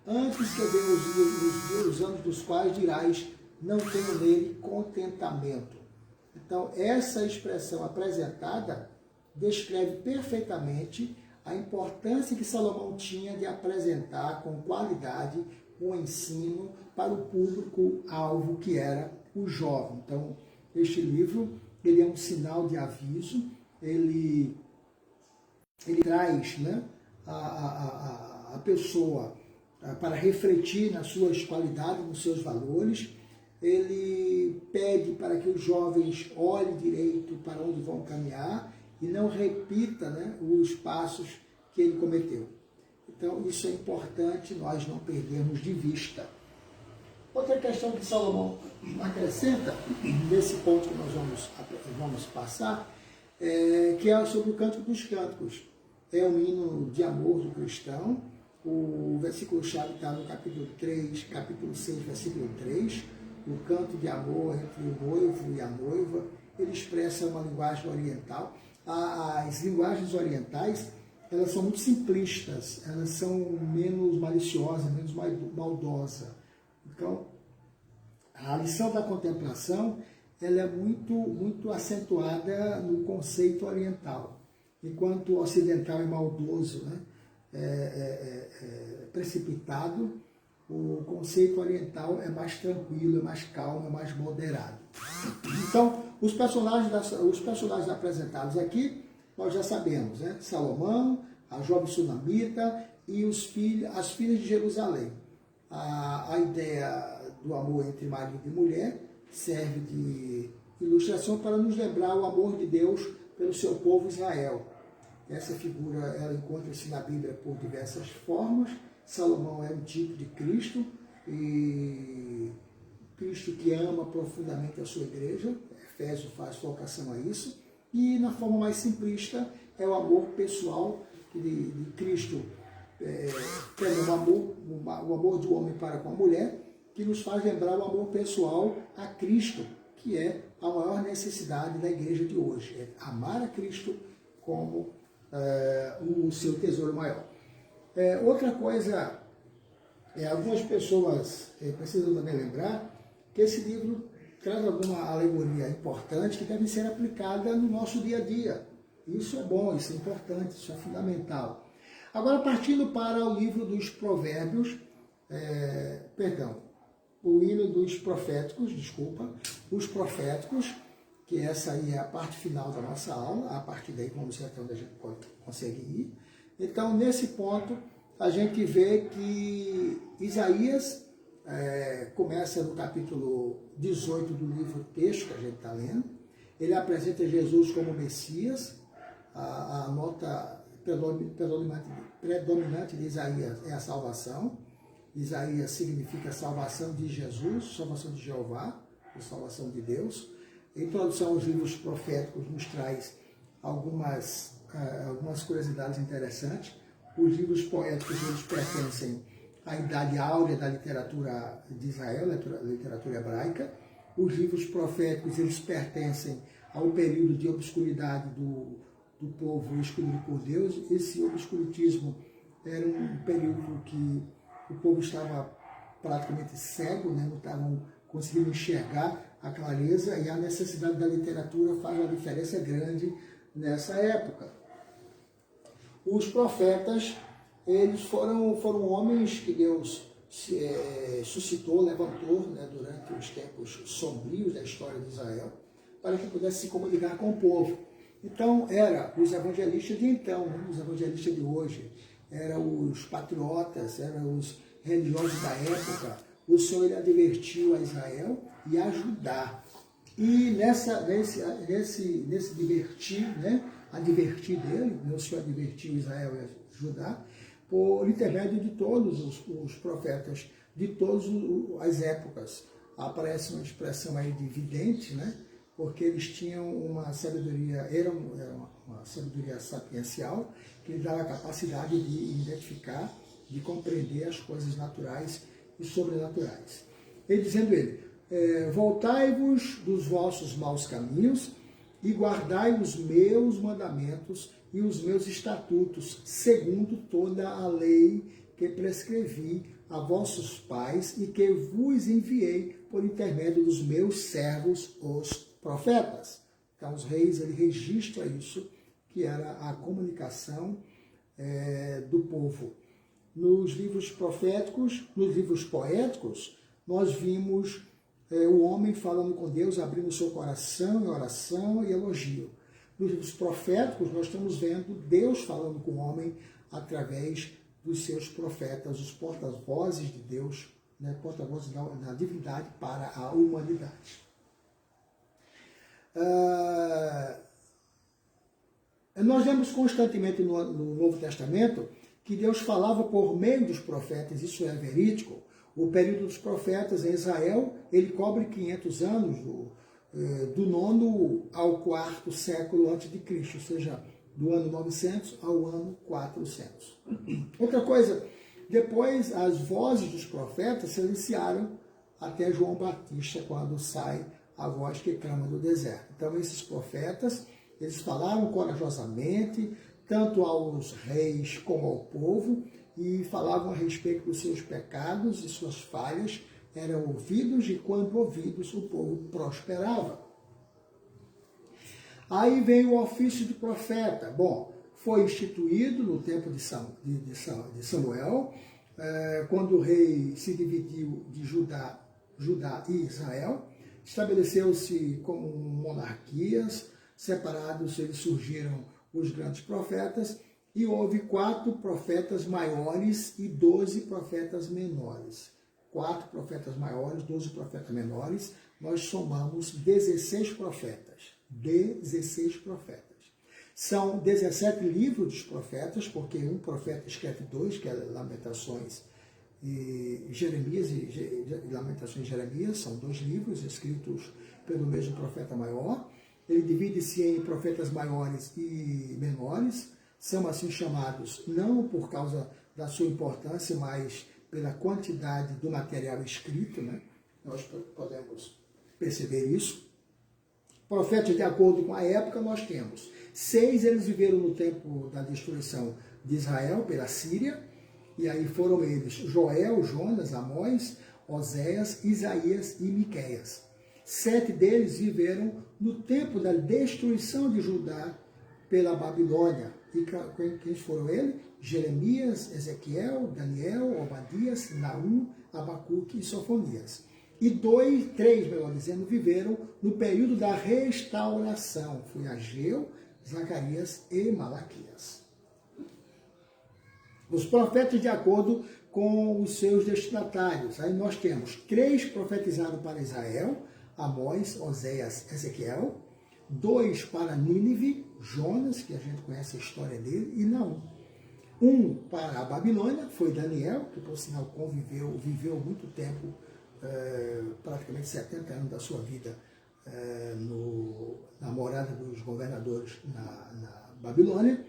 antes que venham os anos dos quais dirás, não tenho nele contentamento. Então, essa expressão apresentada descreve perfeitamente a importância que Salomão tinha de apresentar com qualidade o ensino para o público-alvo que era o jovem. Então, este livro ele é um sinal de aviso, ele traz, né, a pessoa para refletir nas suas qualidades, nos seus valores. Ele pede para que os jovens olhem direito para onde vão caminhar e não repita, né, os passos que ele cometeu. Então, isso é importante nós não perdermos de vista. Outra questão que Salomão acrescenta, nesse ponto que nós vamos passar, que é sobre o Cântico dos Cânticos. É um hino de amor do cristão. O versículo-chave está no capítulo 3, capítulo 6, versículo 3. O canto de amor entre o noivo e a noiva. Ele expressa uma linguagem oriental. As linguagens orientais, elas são muito simplistas, elas são menos maliciosas, menos maldosas. Então, a lição da contemplação ela é muito acentuada no conceito oriental, enquanto o ocidental é maldoso, né? Precipitado, o conceito oriental é mais tranquilo, é mais calmo, é mais moderado. Então, os personagens apresentados aqui, nós já sabemos, né? Salomão, a jovem sunamita e as filhas de Jerusalém. A ideia do amor entre marido e mulher serve de ilustração para nos lembrar o amor de Deus pelo seu povo Israel. Essa figura ela encontra-se na Bíblia por diversas formas. Salomão é um tipo de Cristo, e Cristo que ama profundamente a sua igreja. Efésios faz focação a isso. E na forma mais simplista é o amor pessoal de Cristo, o amor do homem para com a mulher, que nos faz lembrar o amor pessoal a Cristo, que é a maior necessidade da igreja de hoje, é amar a Cristo como o seu tesouro maior. Outra coisa, algumas pessoas precisam também lembrar que esse livro traz alguma alegoria importante que deve ser aplicada no nosso dia a dia. Isso é bom, isso é importante, isso é fundamental. Agora, partindo para o livro dos Provérbios, o hino dos proféticos, os proféticos, que essa aí é a parte final da nossa aula, a partir daí vamos ver até onde a gente consegue ir. Então, nesse ponto, a gente vê que Isaías começa no capítulo 18 do livro texto que a gente está lendo. Ele apresenta Jesus como Messias. A nota predominante de Isaías é a salvação. Isaías significa salvação de Jesus, salvação de Jeová, salvação de Deus. A introdução aos livros proféticos nos traz algumas curiosidades interessantes. Os livros poéticos eles pertencem à idade áurea da literatura de Israel, literatura hebraica. Os livros proféticos eles pertencem ao período de obscuridade do povo escolhido por Deus. Esse obscurantismo era um período que o povo estava praticamente cego, né? Não estavam conseguindo enxergar a clareza, e a necessidade da literatura faz uma diferença grande nessa época. Os profetas, eles foram homens que Deus suscitou, levantou, né, durante os tempos sombrios da história de Israel, para que pudesse se comunicar com o povo. Então, eram os evangelistas de então, né, os evangelistas de hoje, eram os patriotas, eram os religiosos da época. O Senhor ele advertiu a Israel e a Judá. E nesse divertir, né, advertir dele, o Senhor advertiu Israel e a Judá, por intermédio de todos os profetas, de todas as épocas. Aparece uma expressão aí de vidente, né? Porque eles tinham uma sabedoria, era uma sabedoria sapiencial, que lhe dava a capacidade de identificar, de compreender as coisas naturais e sobrenaturais. Voltai-vos dos vossos maus caminhos e guardai os meus mandamentos e os meus estatutos, segundo toda a lei que prescrevi a vossos pais e que vos enviei por intermédio dos meus servos, os profetas. Então, os reis ele registra isso, que era a comunicação do povo. Nos livros proféticos, nos livros poéticos, nós vimos o homem falando com Deus, abrindo o seu coração em oração e elogio. Nos livros proféticos, nós estamos vendo Deus falando com o homem através dos seus profetas, os porta-vozes de Deus, né, porta-vozes da divindade para a humanidade. Nós vemos constantemente no Novo Testamento que Deus falava por meio dos profetas, isso é verídico. O período dos profetas em Israel, ele cobre 500 anos, do 9º ao 4º século antes de Cristo, ou seja, do ano 900 ao ano 400. Outra coisa, depois as vozes dos profetas silenciaram até João Batista, quando sai a voz que clama do deserto. Então esses profetas, eles falaram corajosamente, tanto aos reis como ao povo, e falavam a respeito dos seus pecados e suas falhas, eram ouvidos, e quando ouvidos, o povo prosperava. Aí vem o ofício de profeta. Bom, foi instituído no tempo de Samuel, quando o rei se dividiu de Judá e Israel, estabeleceu-se como monarquias, separados eles surgiram os grandes profetas, e houve 4 profetas maiores e 12 profetas menores. 4 profetas maiores, 12 profetas menores, nós somamos 16 profetas. 16 profetas. São 17 livros dos profetas, porque um profeta escreve 2, que é Lamentações e Jeremias, e Lamentações e Jeremias, são 2 livros escritos pelo mesmo profeta maior. Ele divide-se em profetas maiores e menores, são assim chamados não por causa da sua importância, mas pela quantidade do material escrito, né? Nós podemos perceber isso. Profetas de acordo com a época nós temos 6, eles viveram no tempo da destruição de Israel pela Síria, e aí foram eles Joel, Jonas, Amós, Oséias, Isaías e Miqueias. 7 deles viveram no tempo da destruição de Judá pela Babilônia. E quem foram eles? Jeremias, Ezequiel, Daniel, Obadias, Naum, Abacuque e Sofonias. E 3, melhor dizendo, viveram no período da restauração. Foi Ageu, Zacarias e Malaquias. Os profetas de acordo com os seus destinatários. Aí nós temos 3 profetizaram para Israel, Amós, Oséias, Ezequiel, 2 para Nínive, Jonas, que a gente conhece a história dele, e Naum. 1 para a Babilônia, foi Daniel, que por sinal viveu muito tempo, praticamente 70 anos da sua vida, na morada dos governadores na Babilônia.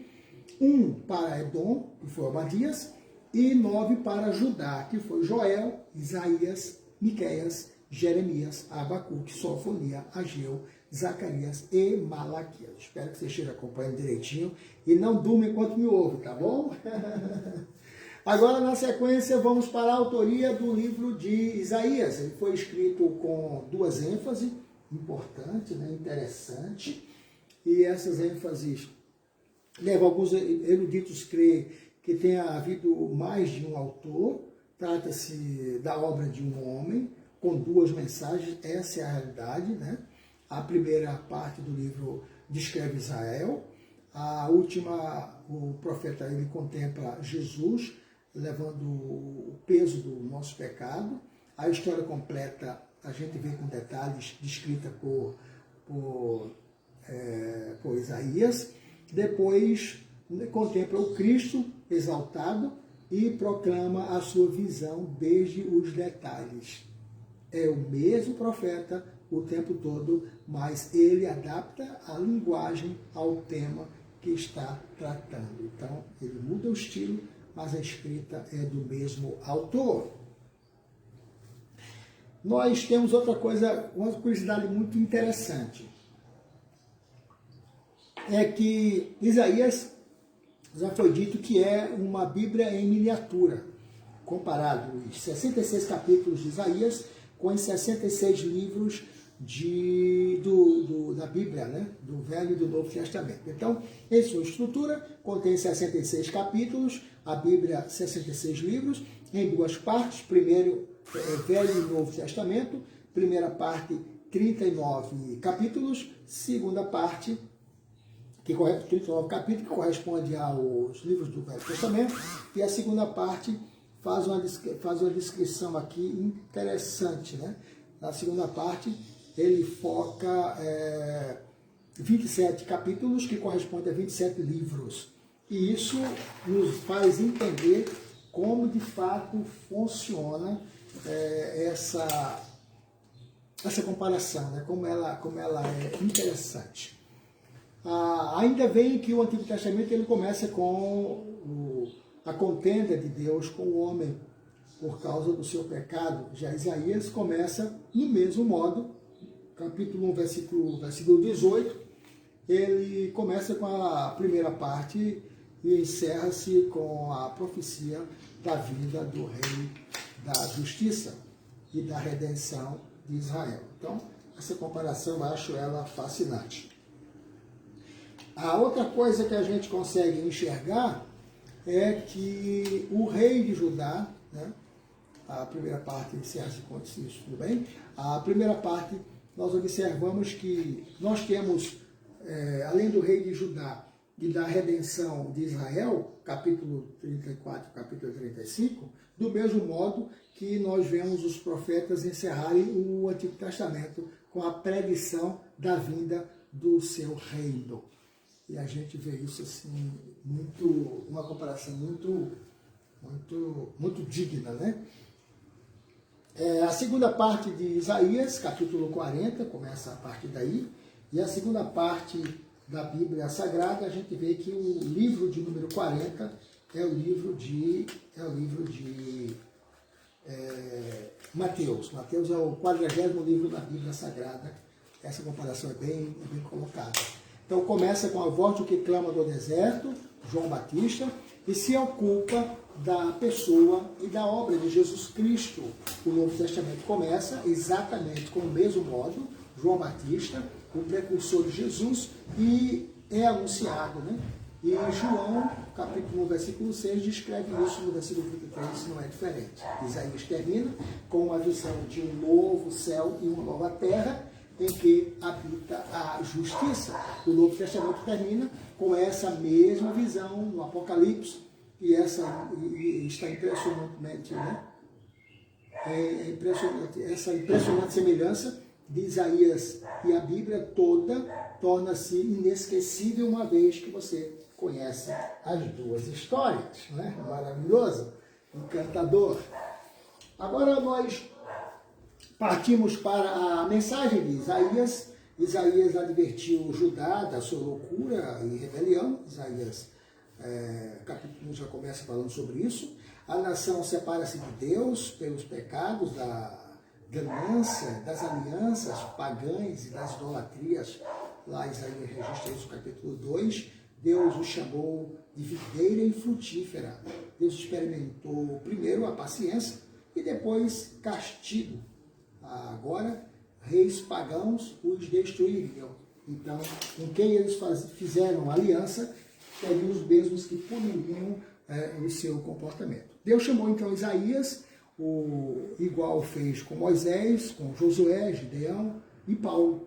1 para Edom, que foi Obadias, e 9 para Judá, que foi Joel, Isaías, Miqueias, Jeremias, Abacuque, Sofonia, Ageu, Zacarias e Malaquias. Espero que vocês estejam acompanhando direitinho e não durmam enquanto me ouvem, tá bom? Agora, na sequência, vamos para a autoria do livro de Isaías. Ele foi escrito com 2 ênfases, importante, né, interessante, e essas ênfases levam alguns eruditos a crer que tenha havido mais de um autor. Trata-se da obra de um homem, com 2 mensagens, essa é a realidade, né? A primeira parte do livro descreve Israel, a última, o profeta, ele contempla Jesus, levando o peso do nosso pecado. A história completa a gente vê com detalhes, descrita por Isaías. Depois contempla o Cristo exaltado e proclama a sua visão desde os detalhes. É o mesmo profeta o tempo todo, mas ele adapta a linguagem ao tema que está tratando. Então, ele muda o estilo, mas a escrita é do mesmo autor. Nós temos outra coisa, uma curiosidade muito interessante. É que Isaías já foi dito que é uma Bíblia em miniatura, comparado os 66 capítulos de Isaías com os 66 livros da Bíblia, né? Do Velho e do Novo Testamento. Então, em sua estrutura, contém 66 capítulos, a Bíblia 66 livros, em 2 partes. Primeiro, Velho e Novo Testamento. Primeira parte, 39 capítulos. Segunda parte, 39 capítulos, que corresponde aos livros do Velho Testamento. E a segunda parte faz uma descrição aqui interessante, né? Na segunda parte, ele foca 27 capítulos, que corresponde a 27 livros. E isso nos faz entender como, de fato, funciona essa comparação, né? Como ela é interessante. Ainda vem que o Antigo Testamento ele começa com a contenda de Deus com o homem por causa do seu pecado. Já Isaías começa no mesmo modo, capítulo 1, versículo 18, ele começa com a primeira parte e encerra-se com a profecia da vinda do Rei da Justiça e da redenção de Israel. Então, essa comparação eu acho ela fascinante. A outra coisa que a gente consegue enxergar é que o rei de Judá, né, a primeira parte encerra-se com isso, tudo bem? A primeira parte, nós observamos que nós temos, além do rei de Judá e da redenção de Israel, capítulo 34, capítulo 35, do mesmo modo que nós vemos os profetas encerrarem o Antigo Testamento com a predição da vinda do seu reino. E a gente vê isso assim, uma comparação muito digna, né? A segunda parte de Isaías, capítulo 40, começa a partir daí, e a segunda parte da Bíblia Sagrada, a gente vê que o livro de número 40 é o livro de Mateus. Mateus é o 40º livro da Bíblia Sagrada. Essa comparação é bem colocada. Então começa com a voz do que clama do deserto, João Batista, e se ocupa da pessoa e da obra de Jesus Cristo. O Novo Testamento começa exatamente com o mesmo modo, João Batista, o precursor de Jesus, e é anunciado, né? E João, capítulo 1, versículo 6, descreve isso no versículo 23, não é diferente. Isaías termina com uma visão de um novo céu e uma nova terra, em que habita a justiça. O Novo Testamento termina com essa mesma visão no Apocalipse, e está impressionantemente, né? É impressionante, essa impressionante semelhança de Isaías e a Bíblia toda torna-se inesquecível uma vez que você conhece as duas histórias, né? Maravilhoso, encantador. Agora nós partimos para a mensagem de Isaías. Isaías advertiu Judá da sua loucura e rebelião. Isaías, capítulo 1 já começa falando sobre isso. A nação separa-se de Deus pelos pecados da ganância, das alianças pagãs e das idolatrias. Lá Isaías registra isso no capítulo 2. Deus o chamou de videira infrutífera. Deus experimentou primeiro a paciência e depois castigo. Agora, reis pagãos os destruiriam. Então, com quem eles fizeram aliança, seriam os mesmos que puniriam o seu comportamento. Deus chamou então Isaías, igual fez com Moisés, com Josué, Gideão e Paulo.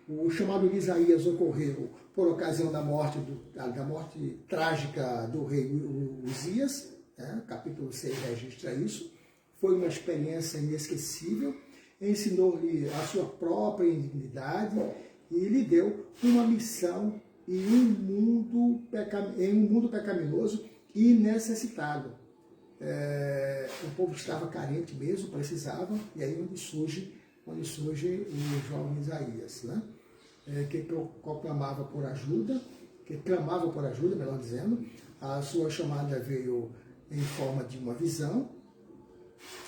O chamado de Isaías ocorreu por ocasião da morte trágica do rei Uzias, capítulo 6 registra isso. Foi uma experiência inesquecível, ensinou-lhe a sua própria indignidade e lhe deu uma missão em um mundo pecaminoso e necessitado. O povo estava carente mesmo, precisava, e aí onde surge o jovem Isaías, né? Que clamava por ajuda, melhor dizendo. A sua chamada veio em forma de uma visão.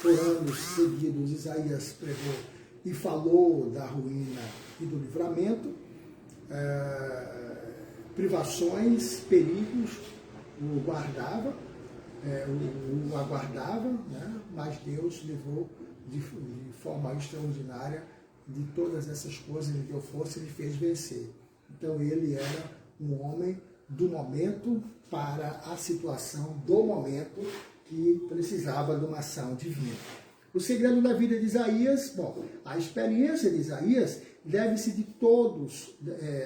Por anos seguidos, Isaías pregou e falou da ruína e do livramento. Privações, perigos, o guardava, o aguardava, né? Mas Deus levou de forma extraordinária de todas essas coisas, ele deu força e ele fez vencer. Então ele era um homem do momento para a situação do momento que precisava de uma ação divina. O segredo da vida de Isaías, a experiência de Isaías deve-se de todos,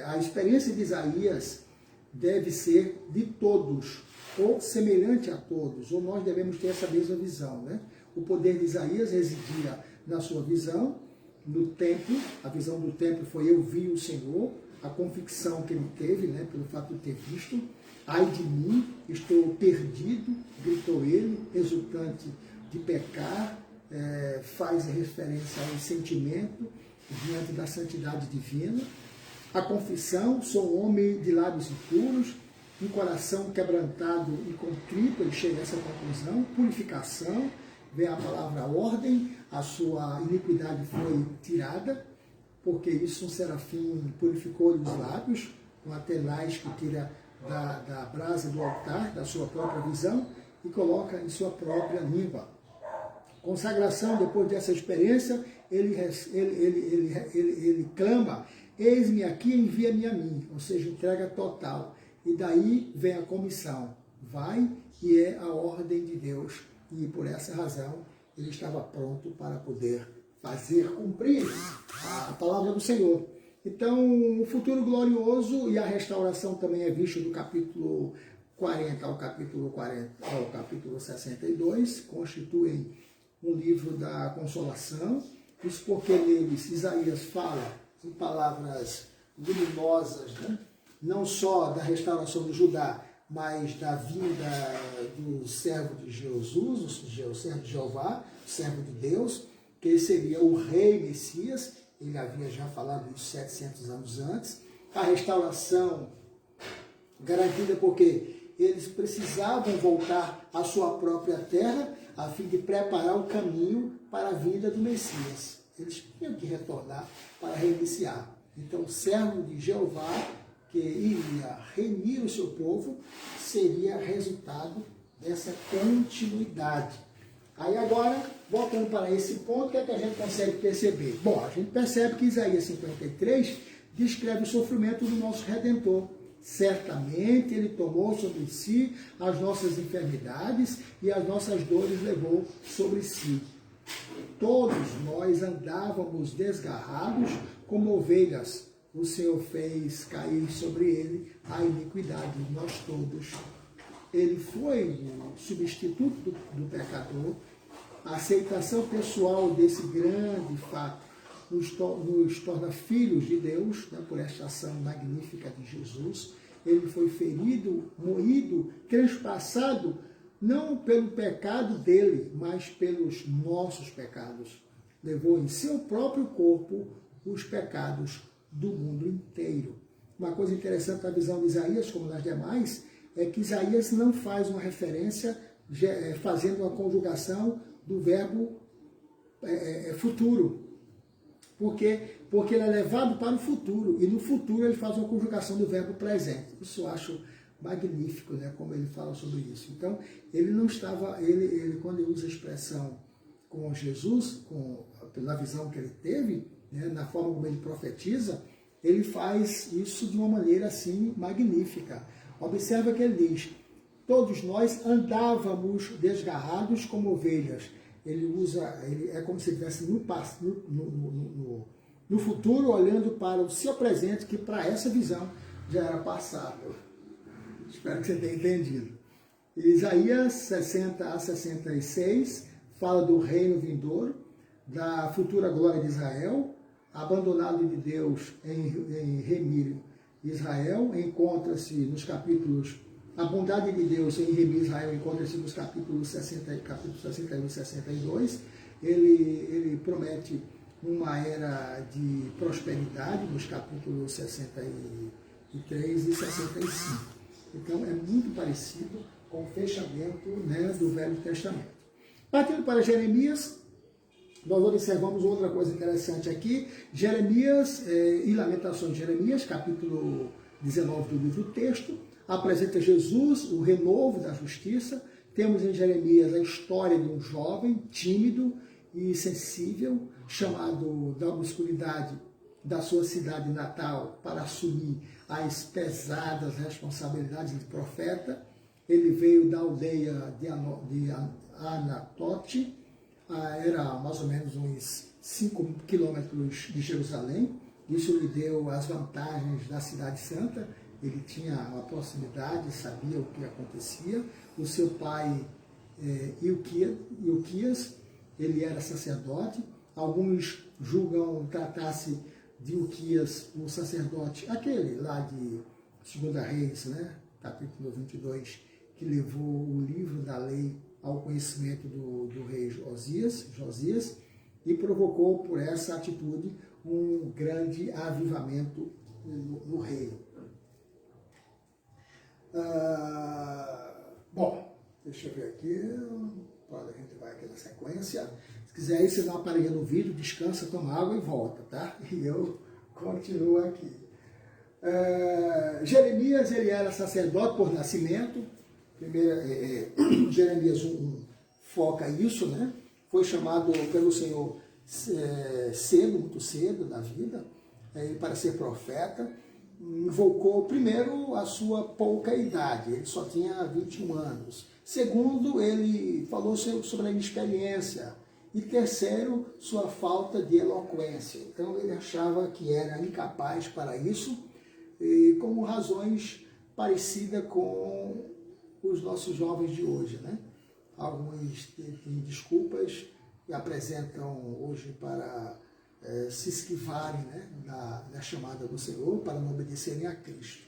a experiência de Isaías deve ser de todos, ou semelhante a todos, ou nós devemos ter essa mesma visão, né? O poder de Isaías residia na sua visão, no templo. A visão do templo foi: eu vi o Senhor, a convicção que ele teve, né, pelo fato de ter visto. Ai de mim, estou perdido, gritou ele, exultante de pecar, faz referência ao sentimento diante da santidade divina. A confissão: sou um homem de lábios impuros, um coração quebrantado e contrito, ele chega a essa conclusão. Purificação, vem a palavra ordem, a sua iniquidade foi tirada, porque isso um serafim purificou-lhe os lábios, um atenaz que tira da brasa do altar, da sua própria visão, e coloca em sua própria língua. Consagração: depois dessa experiência, ele clama: eis-me aqui, envia-me a mim, ou seja, entrega total. E daí vem a comissão: vai, e é a ordem de Deus. E por essa razão ele estava pronto para poder fazer cumprir a palavra do Senhor. Então, o futuro glorioso e a restauração também é visto do capítulo 40 ao capítulo 62, constituem um livro da consolação. Isso porque neles Isaías fala em palavras luminosas, né? Não só da restauração de Judá, mas da vinda do servo de Jesus, o servo de Jeová, o servo de Deus, que ele seria o rei Messias. Ele havia já falado isso 700 anos antes. A restauração garantida porque eles precisavam voltar à sua própria terra a fim de preparar o caminho para a vinda do Messias. Eles tinham que retornar para reiniciar. Então, o servo de Jeová, que iria remir o seu povo, seria resultado dessa continuidade. Aí agora, voltando para esse ponto, o que é que a gente consegue perceber? Bom, a gente percebe que Isaías 53 descreve o sofrimento do nosso Redentor. Certamente ele tomou sobre si as nossas enfermidades e as nossas dores levou sobre si. Todos nós andávamos desgarrados como ovelhas. O Senhor fez cair sobre ele a iniquidade. Nós todos ele foi o substituto do pecador. A aceitação pessoal desse grande fato nos torna filhos de Deus, né, por esta ação magnífica de Jesus. Ele foi ferido, moído, transpassado, não pelo pecado dele, mas pelos nossos pecados. Levou em seu próprio corpo os pecados do mundo inteiro. Uma coisa interessante na visão de Isaías, como nas demais, é que Isaías não faz uma referência fazendo uma conjugação do verbo futuro. Porque ele é levado para o futuro, e no futuro ele faz uma conjugação do verbo presente. Isso eu acho magnífico, né, como ele fala sobre isso. Então, ele não estava, quando ele usa a expressão com Jesus, pela visão que ele teve, né, na forma como ele profetiza, ele faz isso de uma maneira assim magnífica. Observa que ele diz: todos nós andávamos desgarrados como ovelhas. Ele é como se ele estivesse no futuro, olhando para o seu presente, que para essa visão já era passado. Espero que você tenha entendido. Isaías 60 a 66 fala do reino vindouro, da futura glória de Israel, abandonado de Deus em remir Israel, encontra-se nos capítulos. A bondade de Deus em remir Israel encontra-se nos capítulos 61 e 62. Ele promete uma era de prosperidade nos capítulos 63 e 65. Então é muito parecido com o fechamento, né, do Velho Testamento. Partindo para Jeremias, nós observamos outra coisa interessante aqui. Jeremias e Lamentações de Jeremias, capítulo 19 do livro texto, apresenta Jesus, o renovo da justiça. Temos em Jeremias a história de um jovem tímido e sensível, chamado da obscuridade da sua cidade natal para assumir as pesadas responsabilidades de profeta. Ele veio da aldeia de Anatote, era mais ou menos uns 5 quilômetros de Jerusalém. Isso lhe deu as vantagens da cidade santa. Ele tinha uma proximidade, sabia o que acontecia. O seu pai, Ilquias, ele era sacerdote. Alguns julgam tratar-se de Ilquias, o sacerdote, aquele lá de 2 Reis, né? Capítulo 22, que levou o livro da lei ao conhecimento do rei Josias, e provocou por essa atitude um grande avivamento no reino. Bom, deixa eu ver aqui, a gente vai aqui na sequência. Se quiser aí, você dá uma paradinha no vídeo, descansa, toma água e volta, tá? E eu continuo aqui. Jeremias, ele era sacerdote por nascimento. Primeiro, Jeremias foca isso, né? Foi chamado pelo Senhor muito cedo da vida, para ser profeta. Invocou primeiro a sua pouca idade, ele só tinha 21 anos. Segundo, ele falou sobre a inexperiência. E terceiro, sua falta de eloquência. Então ele achava que era incapaz para isso, e com razões parecidas com os nossos jovens de hoje, né? Alguns têm desculpas e apresentam hoje para se esquivarem, né, da chamada do Senhor, para não obedecerem a Cristo.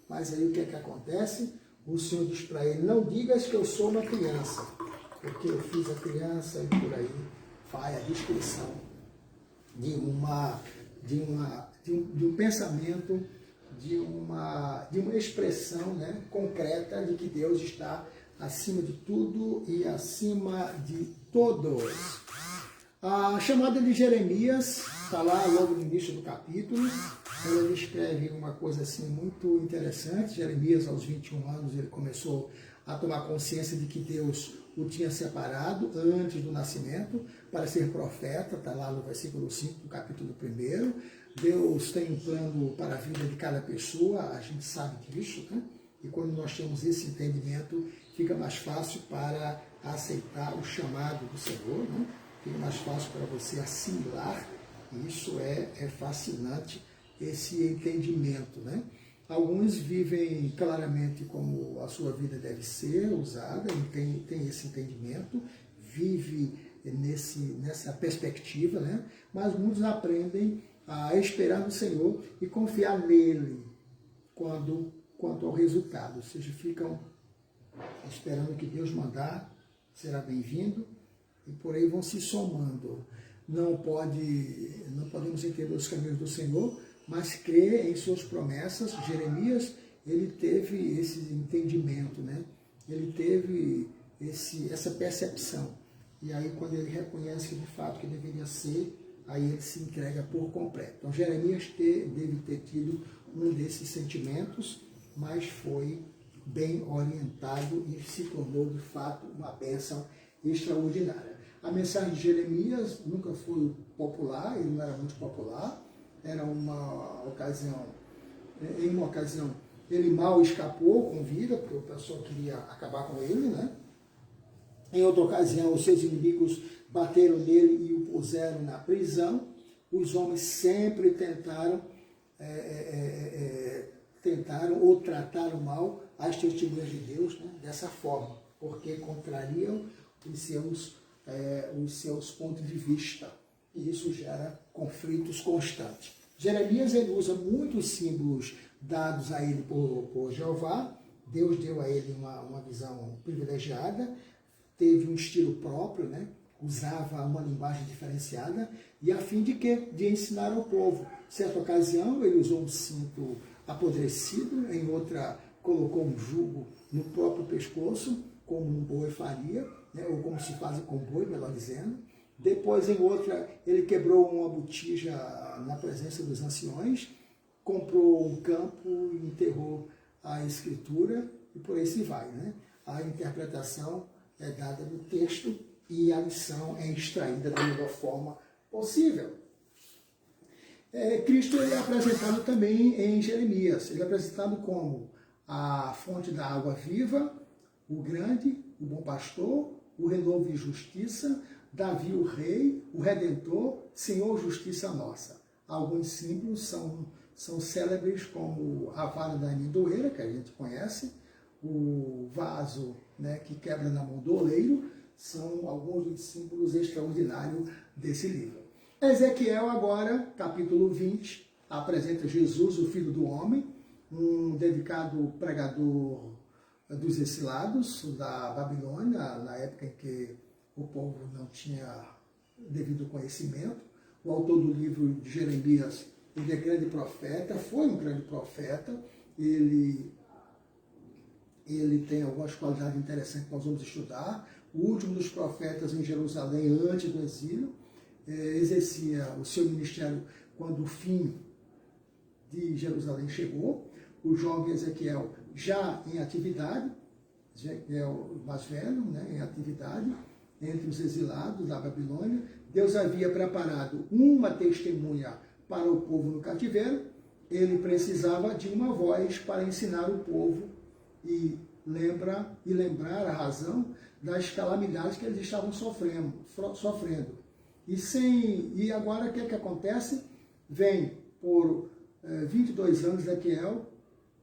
Mas aí o que é que acontece? O Senhor diz para ele: não digas que eu sou uma criança, porque eu fiz a criança, e por aí vai a descrição de um pensamento, de uma expressão, né, concreta de que Deus está acima de tudo e acima de todos. A chamada de Jeremias está lá logo no início do capítulo. Ela descreve uma coisa assim muito interessante. Jeremias, aos 21 anos, ele começou a tomar consciência de que Deus o tinha separado antes do nascimento para ser profeta. Está lá no versículo 5 do capítulo 1. Deus tem um plano para a vida de cada pessoa, a gente sabe disso, né? E quando nós temos esse entendimento, fica mais fácil para aceitar o chamado do Senhor, né? Fica mais fácil para você assimilar. Isso é fascinante, esse entendimento, né? Alguns vivem claramente como a sua vida deve ser usada, e tem esse entendimento, vive nessa perspectiva, né? Mas muitos aprendem a esperar no Senhor e confiar nele quanto ao resultado. Ou seja, ficam esperando que Deus mandar, será bem-vindo, e por aí vão se somando. Não podemos entender os caminhos do Senhor, mas crer em suas promessas. Jeremias, ele teve esse entendimento, né? Ele teve essa percepção. E aí, quando ele reconhece que de fato que deveria ser, aí ele se entrega por completo. Então, Jeremias deve ter tido um desses sentimentos, mas foi bem orientado e se tornou, de fato, uma bênção extraordinária. A mensagem de Jeremias nunca foi popular, ele não era muito popular, era em uma ocasião, ele mal escapou com vida, porque o pessoal queria acabar com ele, né? Em outra ocasião, os seus inimigos bateram nele e o puseram na prisão. Os homens sempre tentaram ou trataram mal as testemunhas de Deus, né? Dessa forma, porque contrariam os seus pontos de vista. E isso gera conflitos constantes. Jeremias, ele usa muitos símbolos dados a ele por Jeová. Deus deu a ele uma visão privilegiada, teve um estilo próprio, né? Usava uma linguagem diferenciada, e a fim de quê? De ensinar ao povo. Certa ocasião, ele usou um cinto apodrecido, em outra colocou um jugo no próprio pescoço, como um boi faria, né? Ou como se faz com boi, melhor dizendo. Depois, em outra, ele quebrou uma botija na presença dos anciões, comprou um campo e enterrou a escritura, e por aí se vai, né? A interpretação é dada no texto e a lição é extraída da melhor forma possível. Cristo é apresentado também em Jeremias. Ele é apresentado como a fonte da água viva, o grande, o bom pastor, o renovo e justiça, Davi o rei, o redentor, Senhor justiça nossa. Alguns símbolos são célebres, como a vara da amendoeira, que a gente conhece, o vaso, né, que quebra na mão do oleiro, são alguns dos símbolos extraordinários desse livro. Ezequiel agora, capítulo 20, apresenta Jesus, o Filho do Homem, um dedicado pregador dos exilados da Babilônia, na época em que o povo não tinha devido conhecimento. O autor do livro de Jeremias, ele é grande profeta, foi um grande profeta, ele tem algumas qualidades interessantes que nós vamos estudar. O último dos profetas em Jerusalém, antes do exílio, exercia o seu ministério quando o fim de Jerusalém chegou. O jovem Ezequiel já em atividade, Ezequiel mais velho, né, em atividade, entre os exilados da Babilônia. Deus havia preparado uma testemunha para o povo no cativeiro. Ele precisava de uma voz para ensinar o povo e lembrar a razão das calamidades que eles estavam sofrendo. E agora o que acontece? Vem por 22 anos Ezequiel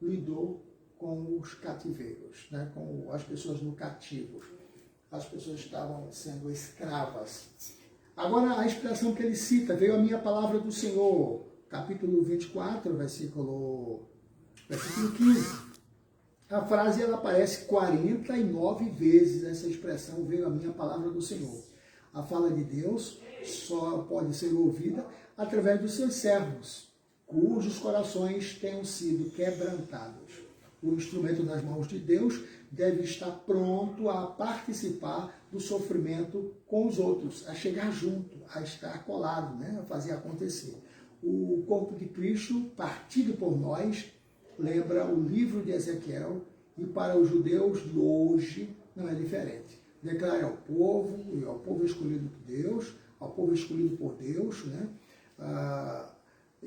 lidou com os cativeiros, né? Com as pessoas no cativo. As pessoas estavam sendo escravas. Agora a expressão que ele cita, veio a minha palavra do Senhor, capítulo 24, versículo 15. A frase ela aparece 49 vezes, essa expressão, veio a minha palavra do Senhor. A fala de Deus só pode ser ouvida através dos seus servos, cujos corações tenham sido quebrantados. O instrumento nas mãos de Deus deve estar pronto a participar do sofrimento com os outros, a chegar junto, a estar colado, né? A fazer acontecer. O corpo de Cristo, partido por nós, lembra o livro de Ezequiel, e para os judeus de hoje não é diferente. Declara ao povo escolhido por Deus, ao povo escolhido por Deus, né?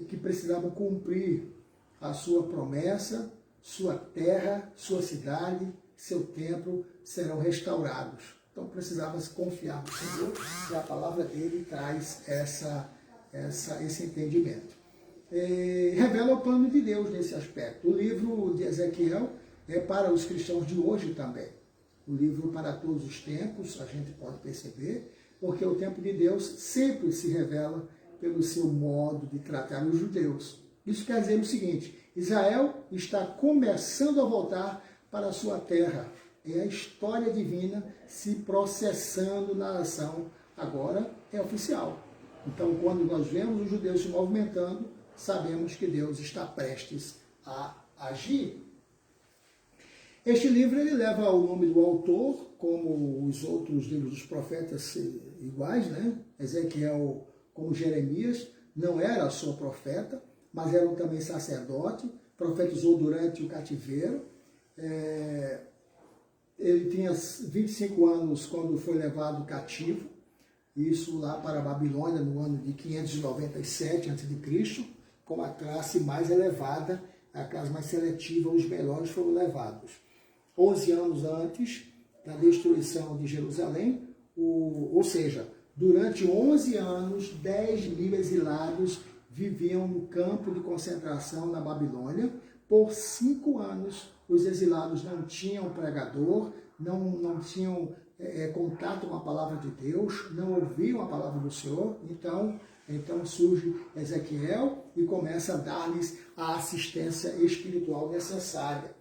Que precisavam cumprir a sua promessa, sua terra, sua cidade, seu templo serão restaurados. Então precisava se confiar no Senhor, e a palavra dele traz esse entendimento. revela o plano de Deus nesse aspecto. O livro de Ezequiel é para os cristãos de hoje também. O livro para todos os tempos, a gente pode perceber, porque o tempo de Deus sempre se revela pelo seu modo de tratar os judeus. Isso quer dizer o seguinte: Israel está começando a voltar para a sua terra. É a história divina se processando na nação. Agora é oficial. Então, quando nós vemos os judeus se movimentando, sabemos que Deus está prestes a agir. Este livro ele leva o nome do autor, como os outros livros dos profetas iguais, né? Ezequiel, como Jeremias, não era só profeta, mas era também sacerdote, profetizou durante o cativeiro. Ele tinha 25 anos quando foi levado cativo, isso lá para a Babilônia no ano de 597 a.C., com a classe mais elevada, a classe mais seletiva, os melhores foram levados. 11 anos antes da destruição de Jerusalém, ou seja, durante 11 anos, 10.000 exilados viviam no campo de concentração na Babilônia. Por 5 anos, os exilados não tinham pregador, não tinham contato com a palavra de Deus, não ouviam a palavra do Senhor. Então surge Ezequiel e começa a dar-lhes a assistência espiritual necessária.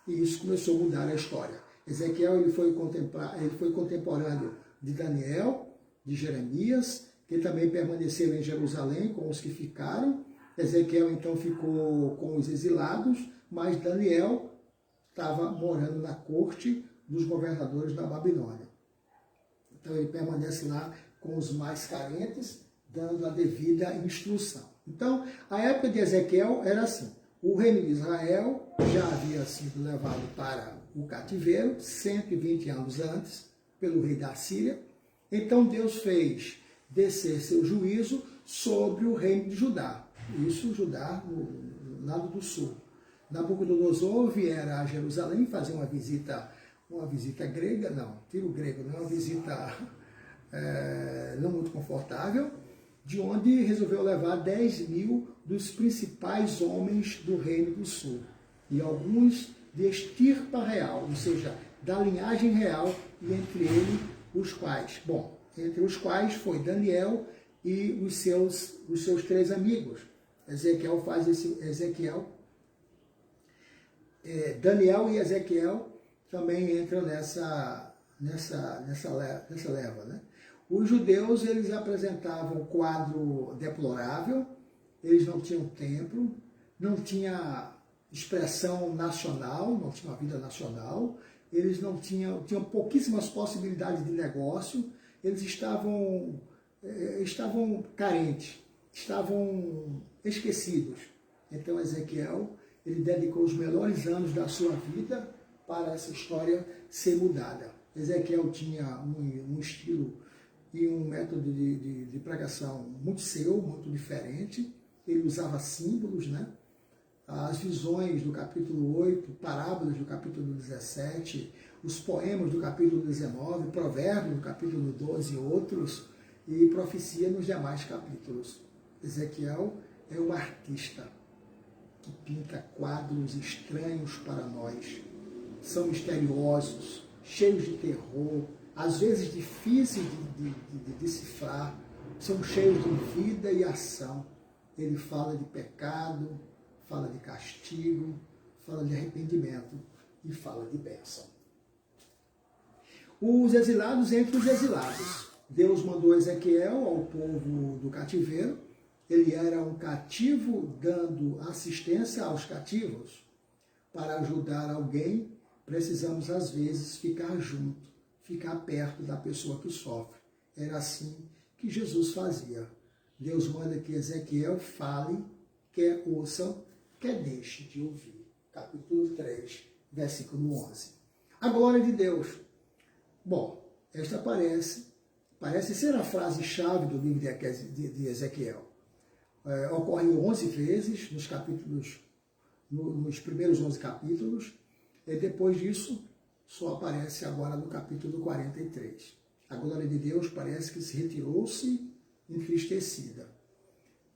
E isso começou a mudar a história. Ezequiel ele foi contemporâneo de Daniel, de Jeremias, que também permaneceram em Jerusalém com os que ficaram. Ezequiel então ficou com os exilados, mas Daniel estava morando na corte dos governadores da Babilônia. Então ele permanece lá com os mais carentes, dando a devida instrução. Então, a época de Ezequiel era assim: o reino de Israel já havia sido levado para o cativeiro 120 anos antes, pelo rei da Síria. Então Deus fez descer seu juízo sobre o reino de Judá. Isso, Judá, no lado do sul. Nabucodonosor viera a Jerusalém fazer uma visita grega, não, tiro grego, não é uma visita não muito confortável, de onde resolveu levar 10.000 dos principais homens do reino do sul, e alguns de estirpa real, ou seja, da linhagem real, e entre os quais foi Daniel e os seus 3 amigos. Daniel e Ezequiel também entram nessa leva, né? Os judeus, eles apresentavam um quadro deplorável, eles não tinham templo, não tinha expressão nacional, não tinha uma vida nacional, eles tinham pouquíssimas possibilidades de negócio, eles estavam carentes, estavam esquecidos. Então Ezequiel, ele dedicou os melhores anos da sua vida para essa história ser mudada. Ezequiel tinha um estilo e um método de pregação muito muito diferente. Ele usava símbolos, né? As visões do capítulo 8, parábolas do capítulo 17, os poemas do capítulo 19, provérbios do capítulo 12 e outros, e profecia nos demais capítulos. Ezequiel é um artista que pinta quadros estranhos para nós. São misteriosos, cheios de terror, às vezes difíceis de decifrar, são cheios de vida e ação. Ele fala de pecado, fala de castigo, fala de arrependimento e fala de bênção. Os exilados entre os exilados. Deus mandou Ezequiel ao povo do cativeiro. Ele era um cativo dando assistência aos cativos. Para ajudar alguém, precisamos às vezes ficar junto, ficar perto da pessoa que sofre. Era assim que Jesus fazia. Deus manda que Ezequiel fale, quer ouça, quer deixe de ouvir. Capítulo 3, versículo 11. A glória de Deus. Bom, esta parece ser a frase-chave do livro de Ezequiel. Ocorre 11 vezes nos primeiros 11 capítulos, e depois disso só aparece agora no capítulo 43. A glória de Deus parece que se retirou-se entristecida.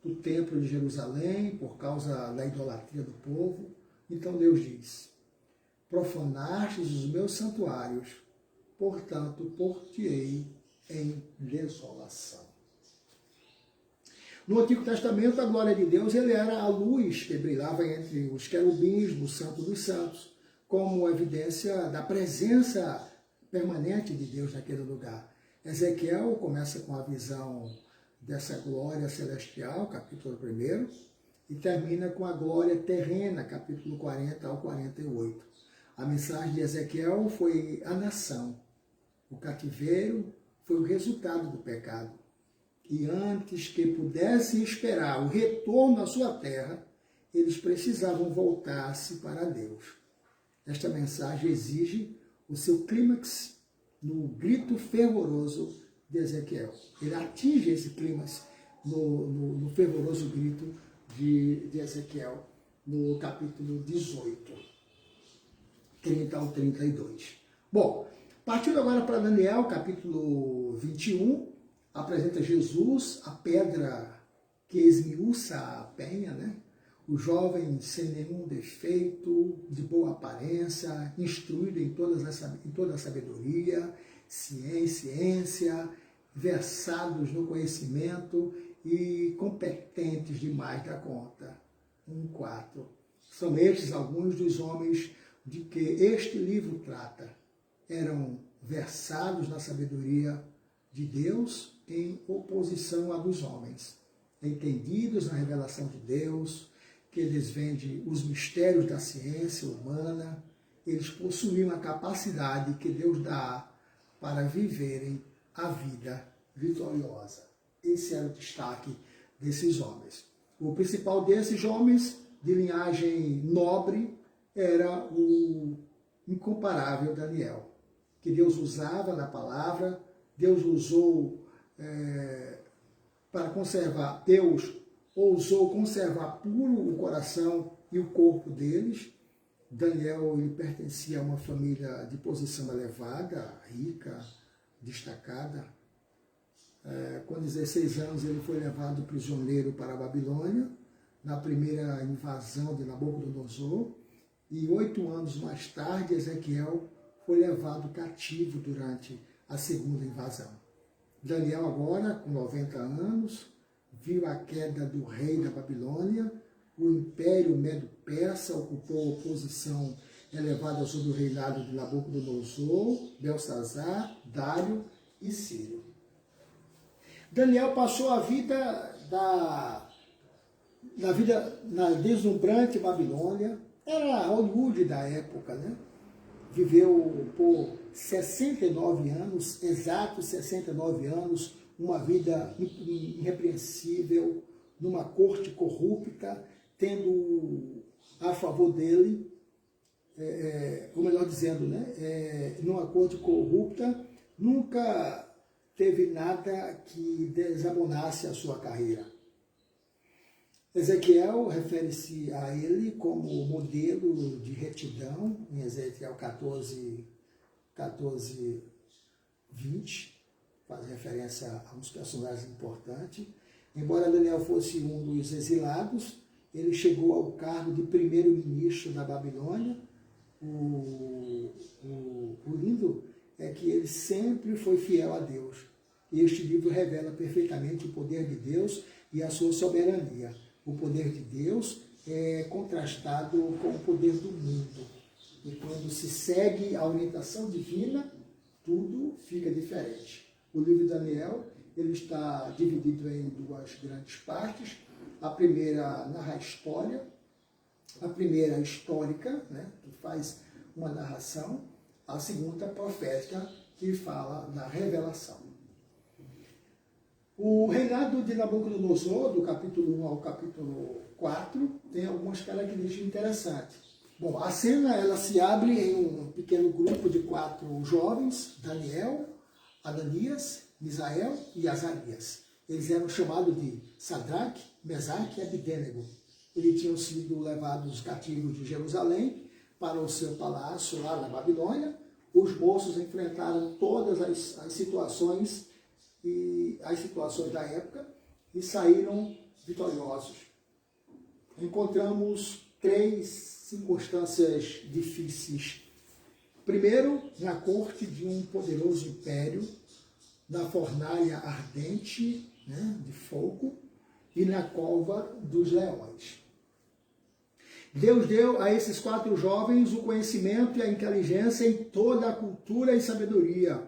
do templo de Jerusalém por causa da idolatria do povo. Então Deus diz: profanastes os meus santuários, portanto pôr-te-ei em desolação. No Antigo Testamento, a glória de Deus ele era a luz que brilhava entre os querubins no Santo dos Santos, como evidência da presença permanente de Deus naquele lugar. Ezequiel começa com a visão dessa glória celestial, capítulo 1, e termina com a glória terrena, capítulo 40 ao 48. A mensagem de Ezequiel foi a nação. O cativeiro foi o resultado do pecado. E antes que pudessem esperar o retorno à sua terra, eles precisavam voltar-se para Deus. Esta mensagem exige o seu clímax no grito fervoroso de Ezequiel. Ele atinge esse clímax no fervoroso grito de Ezequiel, no capítulo 18, 30 ao 32. Bom, partindo agora para Daniel, capítulo 21, apresenta Jesus, a pedra que esmiuça a penha, né? O jovem sem nenhum defeito, de boa aparência, instruído em toda a sabedoria, ciência, versados no conhecimento e competentes demais da conta. 1:4. São estes alguns dos homens de que este livro trata. Eram versados na sabedoria de Deus em oposição à dos homens, entendidos na revelação de Deus, que eles vendem os mistérios da ciência humana. Eles possuíam a capacidade que Deus dá para viverem a vida vitoriosa. Esse era o destaque desses homens. O principal desses homens, de linhagem nobre, era o incomparável Daniel, que Deus usava na palavra. Deus usou para conservar, Deus ousou conservar puro o coração e o corpo deles. Daniel ele pertencia a uma família de posição elevada, rica, destacada. Com 16 anos ele foi levado prisioneiro para a Babilônia, na primeira invasão de Nabucodonosor, e 8 anos mais tarde Ezequiel foi levado cativo durante a segunda invasão. Daniel agora, com 90 anos, viu a queda do rei da Babilônia. O Império Medo-Persa ocupou posição elevada sob o reinado de Nabucodonosor, Belsazar, Dário e Ciro. Daniel passou a vida na deslumbrante Babilônia. Era a Hollywood da época, né? Viveu por 69 anos, exatos 69 anos, uma vida irrepreensível, numa corte corrupta, tendo a favor dele, ou melhor dizendo, né, numa corte corrupta, nunca teve nada que desabonasse a sua carreira. Ezequiel refere-se a ele como modelo de retidão, em Ezequiel 14, 20, faz referência a uns personagens importantes. Embora Daniel fosse um dos exilados, ele chegou ao cargo de primeiro-ministro da Babilônia. O lindo é que ele sempre foi fiel a Deus. E este livro revela perfeitamente o poder de Deus e a sua soberania. O poder de Deus é contrastado com o poder do mundo. E quando se segue a orientação divina, tudo fica diferente. O livro de Daniel ele está dividido em duas grandes partes. A primeira narra a história, a primeira histórica, né, que faz uma narração, a segunda profética, que fala da revelação. O reinado de Nabucodonosor, do capítulo 1 ao capítulo 4, tem algumas características interessantes. Bom, a cena ela se abre em um pequeno grupo de 4 jovens, Daniel, Ananias, Misael e Azarias. Eles eram chamados de Sadraque, Mesaque e Abednego. Eles tinham sido levados cativos de Jerusalém para o seu palácio lá na Babilônia. Os moços enfrentaram todas as situações da época e saíram vitoriosos. Encontramos 3 circunstâncias difíceis. Primeiro, na corte de um poderoso império, na fornalha ardente, né, de fogo, e na cova dos leões. Deus deu a esses 4 jovens o conhecimento e a inteligência em toda a cultura e sabedoria.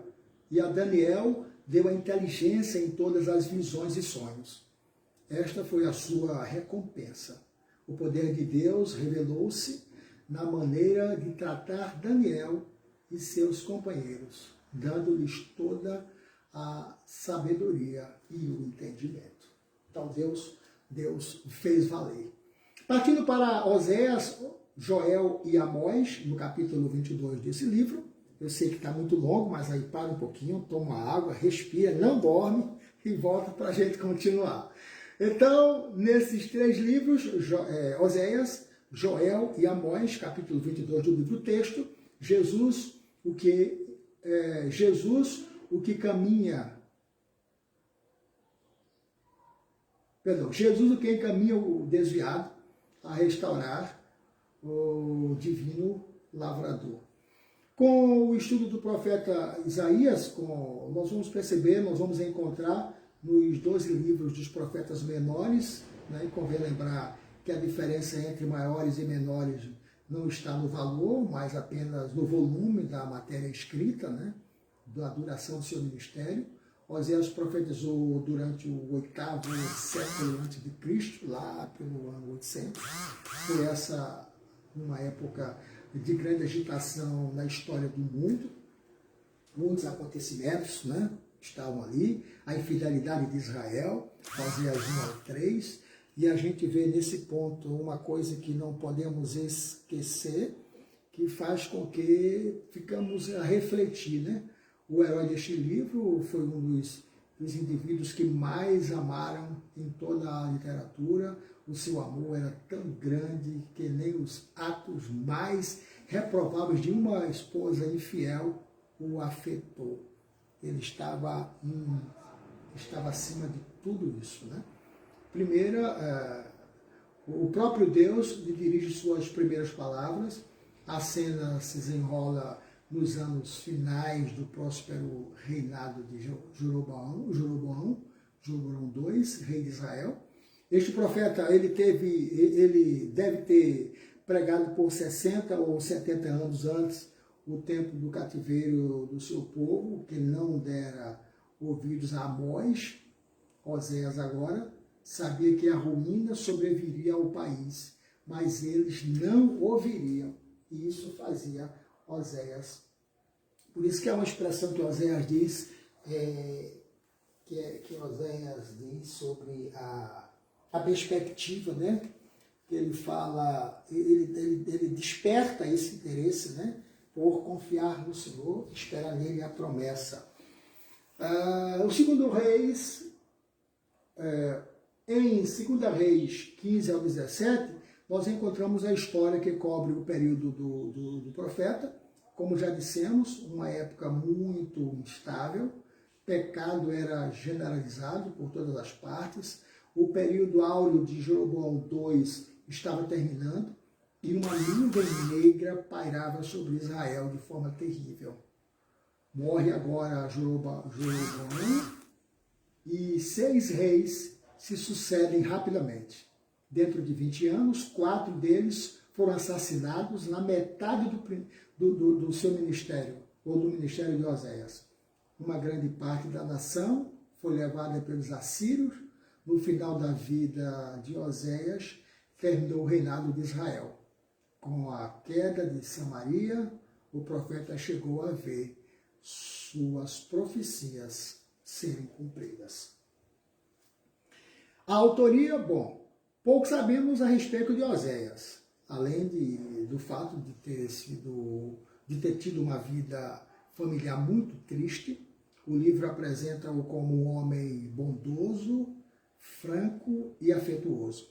E a Daniel deu a inteligência em todas as visões e sonhos. Esta foi a sua recompensa. O poder de Deus revelou-se na maneira de tratar Daniel e seus companheiros, dando-lhes toda a sabedoria e o entendimento. Então Deus fez valer. Partindo para Oséias, Joel e Amós, no capítulo 22 desse livro, eu sei que está muito longo, mas aí para um pouquinho, toma água, respira, não dorme e volta para a gente continuar. Então, nesses 3 livros, Oséias, Joel e Amós, capítulo 22 do livro texto, Jesus, o que caminha... Jesus, o que encaminha o desviado a restaurar o divino lavrador. Com o estudo do profeta Isaías, nós vamos perceber, nós vamos encontrar nos 12 livros dos profetas menores, né, e convém lembrar que a diferença entre maiores e menores não está no valor, mas apenas no volume da matéria escrita, né, da duração do seu ministério. Oséias profetizou durante o 8º século a.C., lá pelo ano 800. Foi essa uma época de grande agitação na história do mundo. Muitos acontecimentos, né, estavam ali. A infidelidade de Israel, Oséias 1-3. E a gente vê nesse ponto uma coisa que não podemos esquecer, que faz com que ficamos a refletir, né? O herói deste livro foi um dos indivíduos que mais amaram em toda a literatura. O seu amor era tão grande que nem os atos mais reprováveis de uma esposa infiel o afetou. Ele estava acima de tudo isso, né? Primeira, o próprio Deus lhe dirige suas primeiras palavras. A cena se desenrola nos anos finais do próspero reinado de Jeroboão II, rei de Israel. Este profeta, ele deve ter pregado por 60 ou 70 anos antes o tempo do cativeiro do seu povo, que não dera ouvidos a Amós. Oséias agora sabia que a ruína sobreviria ao país, mas eles não ouviriam, e isso fazia Oséias. Por isso que é uma expressão que Oséias diz, que Oséias diz sobre a perspectiva, né? Que ele fala, ele desperta esse interesse, né? Por confiar no Senhor, esperar nele a promessa. O segundo Reis, em 2 Reis 15 ao 17, nós encontramos a história que cobre o período do profeta. Como já dissemos, uma época muito instável, pecado era generalizado por todas as partes, o período áureo de Jeroboão II estava terminando e uma nuvem negra pairava sobre Israel de forma terrível. Morre agora Jeroboão e 6 reis se sucedem rapidamente. Dentro de 20 anos, 4 deles foram assassinados na metade do seu ministério, ou do ministério de Oséias. Uma grande parte da nação foi levada pelos assírios. No final da vida de Oséias, terminou o reinado de Israel. Com a queda de Samaria, o profeta chegou a ver suas profecias serem cumpridas. A autoria, pouco sabemos a respeito de Oséias, além do fato de ter tido uma vida familiar muito triste. O livro apresenta-o como um homem bondoso, franco e afetuoso.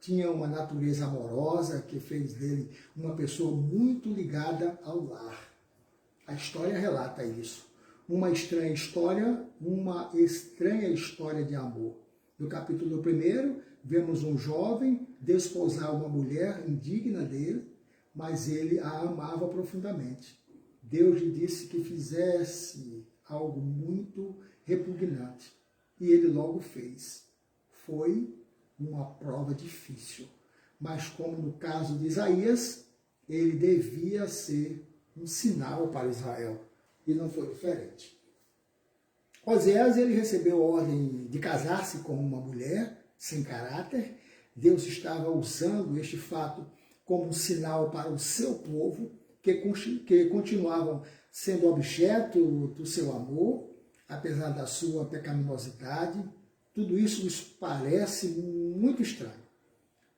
Tinha uma natureza amorosa que fez dele uma pessoa muito ligada ao lar. A história relata isso. Uma estranha história de amor. No capítulo 1, vemos um jovem desposar uma mulher indigna dele, mas ele a amava profundamente. Deus lhe disse que fizesse algo muito repugnante, e ele logo fez. Foi uma prova difícil, mas como no caso de Isaías, ele devia ser um sinal para Israel, e não foi diferente. Oséias, ele recebeu a ordem de casar-se com uma mulher sem caráter. Deus estava usando este fato como um sinal para o seu povo, que continuavam sendo objeto do seu amor, apesar da sua pecaminosidade. Tudo isso nos parece muito estranho.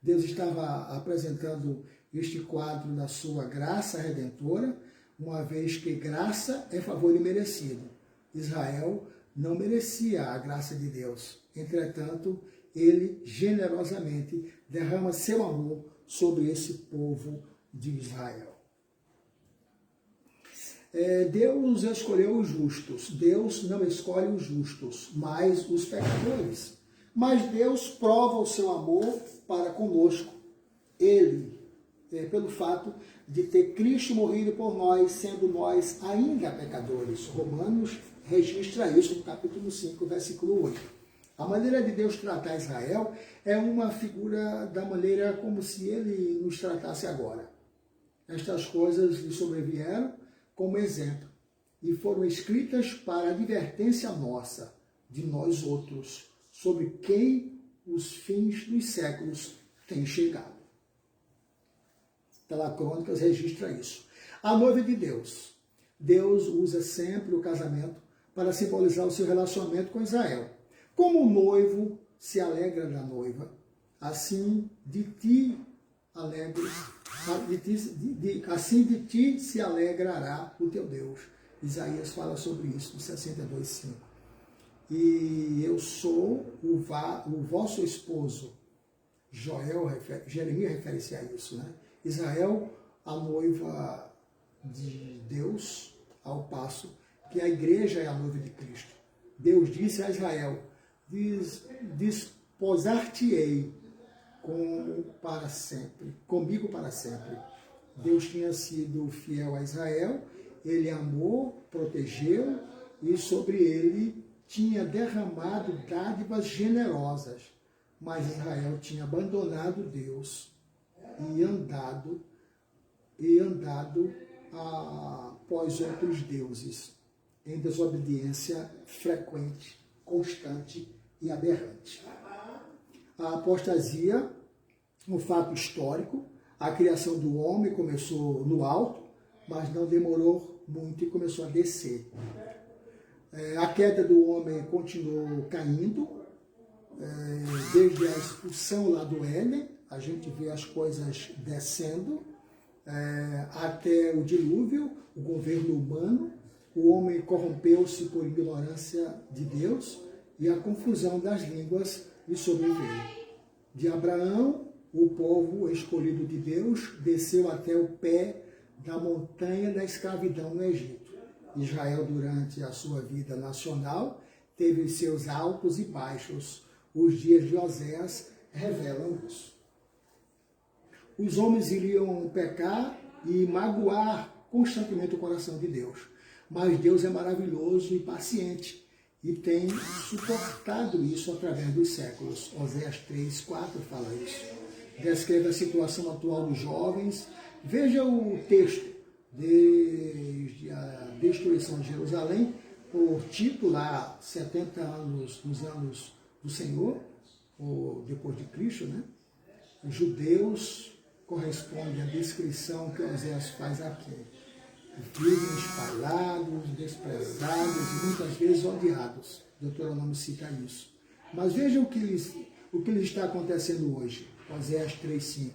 Deus estava apresentando este quadro da sua graça redentora, uma vez que graça é favor imerecido. Israel não merecia a graça de Deus. Entretanto, ele generosamente derrama seu amor sobre esse povo de Israel. Deus escolheu os justos. Deus não escolhe os justos, mas os pecadores. Mas Deus prova o seu amor para conosco. Ele, pelo fato de ter Cristo morrido por nós, sendo nós ainda pecadores. Romanos registra isso no capítulo 5, versículo 8. A maneira de Deus tratar Israel é uma figura da maneira como se ele nos tratasse agora. Estas coisas lhe sobrevieram como exemplo e foram escritas para advertência nossa, de nós outros, sobre quem os fins dos séculos têm chegado. Pela Crônicas registra isso. A noiva de Deus. Deus usa sempre o casamento para simbolizar o seu relacionamento com Israel. Como o noivo se alegra da noiva, assim de ti se alegrará o teu Deus. Isaías fala sobre isso no 62:5. E eu sou o vosso esposo. Jeremias refere-se a isso, né? Israel, a noiva de Deus, ao passo que a igreja é a noiva de Cristo. Deus disse a Israel: desposar-te-ei comigo para sempre. Deus tinha sido fiel a Israel, ele amou, protegeu e sobre ele tinha derramado dádivas generosas. Mas Israel tinha abandonado Deus e andado após outros deuses, em desobediência frequente, constante e aberrante. A apostasia, um fato histórico, a criação do homem começou no alto, mas não demorou muito e começou a descer. A queda do homem continuou caindo, desde a expulsão lá do Éden, a gente vê as coisas descendo, até o dilúvio, o governo humano, o homem corrompeu-se por ignorância de Deus e a confusão das línguas lhe sobreveio. De Abraão, o povo escolhido de Deus desceu até o pé da montanha da escravidão no Egito. Israel, durante a sua vida nacional, teve seus altos e baixos. Os dias de Oséias revelam isso. Os homens iriam pecar e magoar constantemente o coração de Deus. Mas Deus é maravilhoso e paciente e tem suportado isso através dos séculos. Oséias 3:4 fala isso. Descreve a situação atual dos jovens. Veja o texto, desde a destruição de Jerusalém, por Tito, lá 70 anos, nos anos do Senhor, ou depois de Cristo, né? Os judeus correspondem à descrição que Oséias faz aqui. Vivem espalhados, desprezados e muitas vezes odiados. Deuteronômio cita isso. Mas vejam o que lhes está acontecendo hoje. Oséias 3:5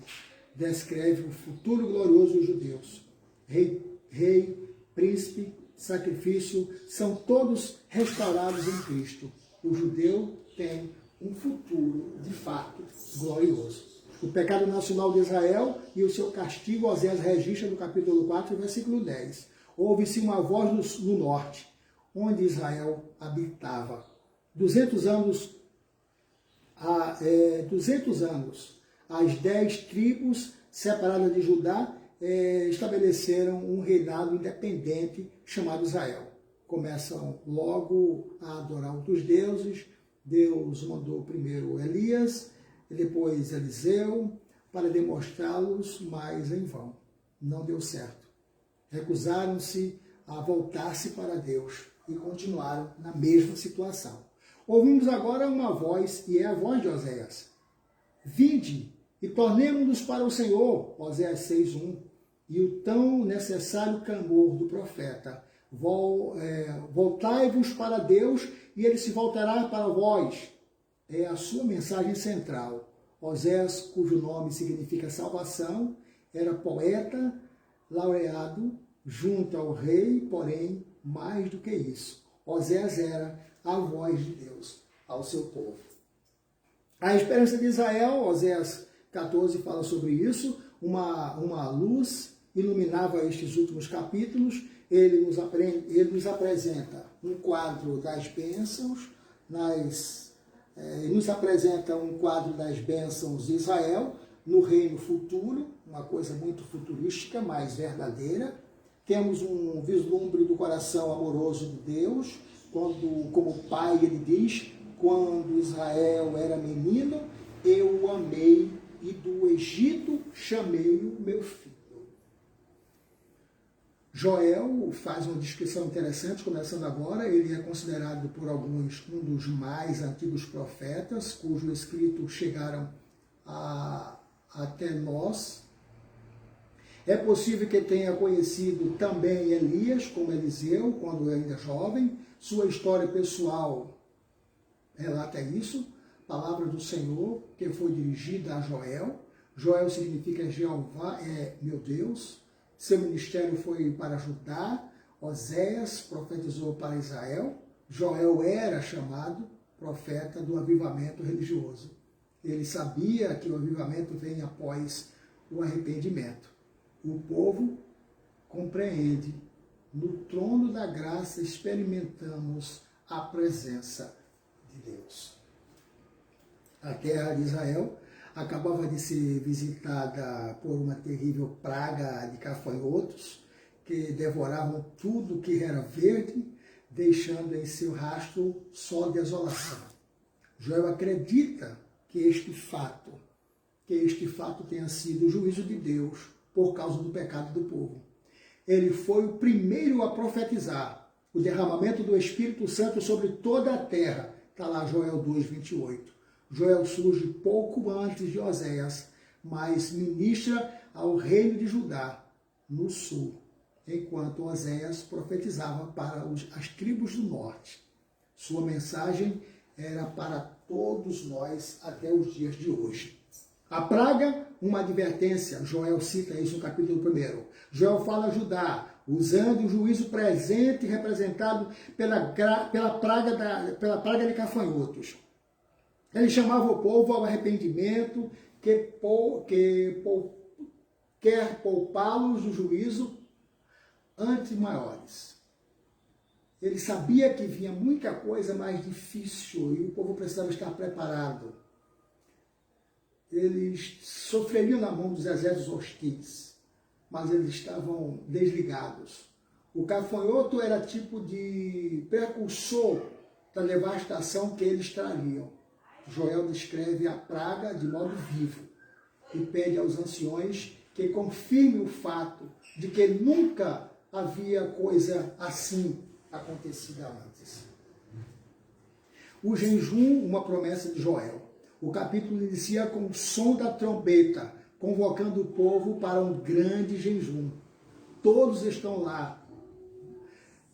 descreve o futuro glorioso dos judeus. Rei, príncipe, sacrifício, são todos restaurados em Cristo. O judeu tem um futuro, de fato, glorioso. O pecado nacional de Israel e o seu castigo, Oséias registra no capítulo 4, versículo 10. Ouve-se uma voz no norte, onde Israel habitava. 200 anos há 200 anos, as 10 tribos separadas de Judá estabeleceram um reinado independente chamado Israel. Começam logo a adorar outros deuses. Deus mandou primeiro Elias, e depois Eliseu, para demonstrá-los, mas em vão. Não deu certo. Recusaram-se a voltar-se para Deus e continuaram na mesma situação. Ouvimos agora uma voz, e é a voz de Oséias. Vinde e tornemo-nos para o Senhor, Oséias 6:1, e o tão necessário clamor do profeta. Voltai-vos para Deus e ele se voltará para vós. É a sua mensagem central. Oséias, cujo nome significa salvação, era poeta, laureado, junto ao rei, porém, mais do que isso. Oséias era a voz de Deus ao seu povo. A esperança de Israel, Oséias 14 fala sobre isso, uma luz iluminava estes últimos capítulos. Ele nos apresenta um quadro das bênçãos, nos apresenta um quadro das bênçãos de Israel no reino futuro, uma coisa muito futurística, mas verdadeira. Temos um vislumbre do coração amoroso de Deus, quando, como pai, ele diz, quando Israel era menino, eu o amei e do Egito chamei-o meu filho. Joel faz uma descrição interessante, começando agora. Ele é considerado por alguns um dos mais antigos profetas, cujo escrito chegaram até nós. É possível que tenha conhecido também Elias, como Eliseu, quando ainda jovem. Sua história pessoal relata isso. Palavra do Senhor, que foi dirigida a Joel. Joel significa Jeová é meu Deus. Seu ministério foi para Judá. Oséias profetizou para Israel. Joel era chamado profeta do avivamento religioso. Ele sabia que o avivamento vem após o arrependimento. O povo compreende. No trono da graça experimentamos a presença de Deus. A terra de Israel acabava de ser visitada por uma terrível praga de gafanhotos que devoravam tudo que era verde, deixando em seu rastro só desolação. Joel acredita que este fato tenha sido o juízo de Deus por causa do pecado do povo. Ele foi o primeiro a profetizar o derramamento do Espírito Santo sobre toda a terra. Está lá Joel 2:28. Joel surge pouco antes de Oséias, mas ministra ao reino de Judá, no sul, enquanto Oséias profetizava para as tribos do norte. Sua mensagem era para todos nós até os dias de hoje. A praga, uma advertência. Joel cita isso no capítulo 1. Joel fala a Judá, usando o juízo presente representado pela praga de gafanhotos. Ele chamava o povo ao arrependimento, quer poupá-los do juízo ante maiores. Ele sabia que vinha muita coisa mais difícil e o povo precisava estar preparado. Eles sofreriam na mão dos exércitos hostis, mas eles estavam desligados. O gafanhoto era tipo de precursor da devastação que eles trariam. Joel descreve a praga de modo vivo e pede aos anciões que confirmem o fato de que nunca havia coisa assim acontecida antes. O jejum, uma promessa de Joel. O capítulo inicia com o som da trombeta, convocando o povo para um grande jejum. Todos estão lá,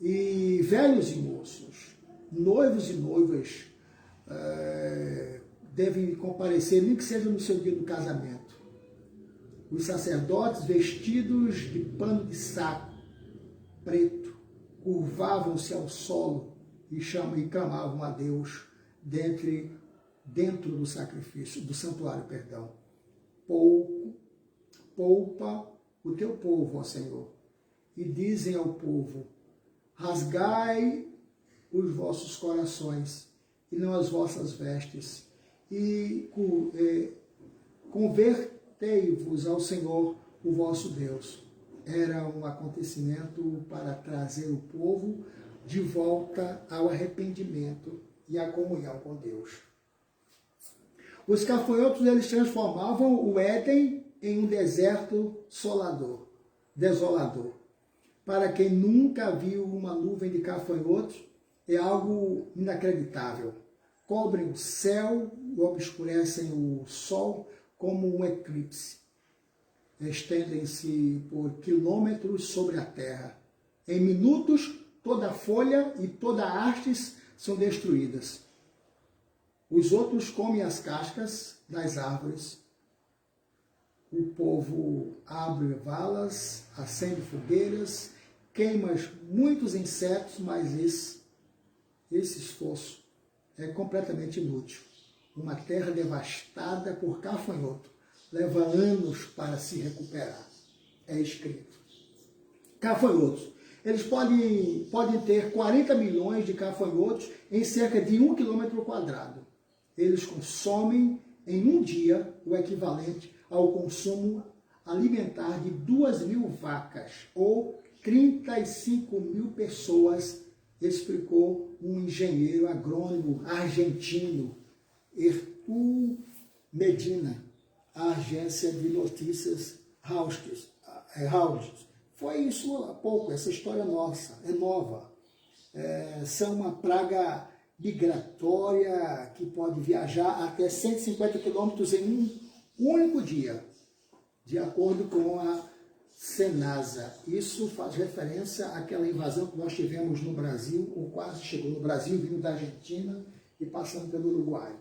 e velhos e moços, noivos e noivas, devem comparecer, nem que seja no seu dia do casamento. Os sacerdotes, vestidos de pano de saco preto, curvavam-se ao solo e clamavam a Deus dentro do sacrifício, do santuário, perdão. Poupa o teu povo, ó Senhor, e dizem ao povo, rasgai os vossos corações e não as vossas vestes, e convertei-vos ao Senhor, o vosso Deus. Era um acontecimento para trazer o povo de volta ao arrependimento e à comunhão com Deus. Os gafanhotos, eles transformavam o Éden em um deserto desolador. Para quem nunca viu uma nuvem de gafanhotos, é algo inacreditável. Cobrem o céu e obscurecem o sol como um eclipse. Estendem-se por quilômetros sobre a terra. Em minutos, toda a folha e toda a haste são destruídas. Os outros comem as cascas das árvores. O povo abre valas, acende fogueiras, queima muitos insetos, mas esse esforço é completamente inútil. Uma terra devastada por gafanhoto leva anos para se recuperar. É escrito. Gafanhotos. Eles podem ter 40 milhões de gafanhotos em cerca de 1 quilômetro quadrado. Eles consomem em um dia o equivalente ao consumo alimentar de 2.000 vacas ou 35.000 pessoas, explicou um engenheiro agrônomo argentino, Artur Medina, a agência de notícias Reuters. Foi isso há pouco, essa história nossa, é nova. São uma praga migratória que pode viajar até 150 quilômetros em um único dia, de acordo com a Senasa. Isso faz referência àquela invasão que nós tivemos no Brasil, ou quase chegou no Brasil, vindo da Argentina e passando pelo Uruguai.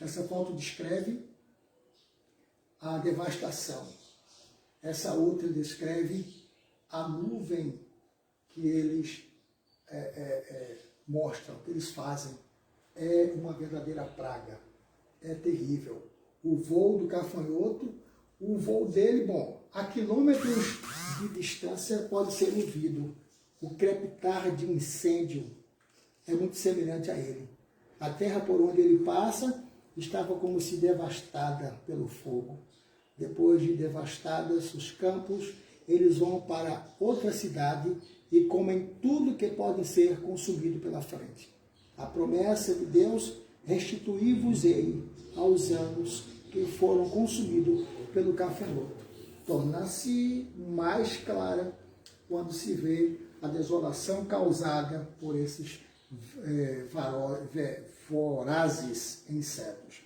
Essa foto descreve a devastação. Essa outra descreve a nuvem que eles mostram, que eles fazem. É uma verdadeira praga. É terrível. O voo do gafanhoto, o voo dele, a quilômetros de distância pode ser ouvido. O crepitar de um incêndio é muito semelhante a ele. A terra por onde ele passa estava como se devastada pelo fogo. Depois de devastadas os campos, eles vão para outra cidade e comem tudo que pode ser consumido pela frente. A promessa de Deus, restituí-vos-ei aos anos que foram consumidos pelo gafanhoto, torna-se mais clara quando se vê a desolação causada por esses vorazes insetos.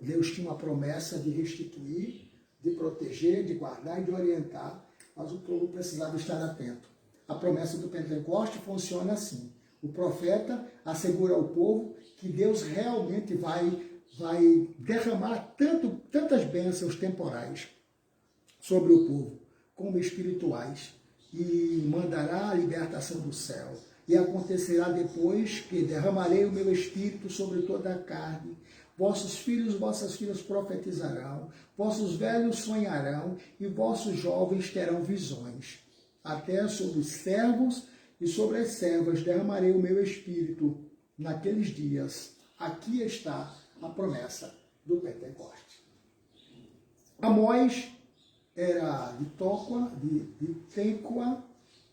Deus tinha uma promessa de restituir, de proteger, de guardar e de orientar, mas o povo precisava estar atento. A promessa do Pentecoste funciona assim. O profeta assegura ao povo que Deus realmente vai derramar tantas bênçãos temporais sobre o povo, como espirituais, e mandará a libertação do céu. E acontecerá depois que derramarei o meu espírito sobre toda a carne. Vossos filhos e vossas filhas profetizarão, vossos velhos sonharão e vossos jovens terão visões. Até sobre os servos e sobre as servas derramarei o meu espírito naqueles dias. Aqui está a promessa do Pentecoste. Amós era de Tecoa,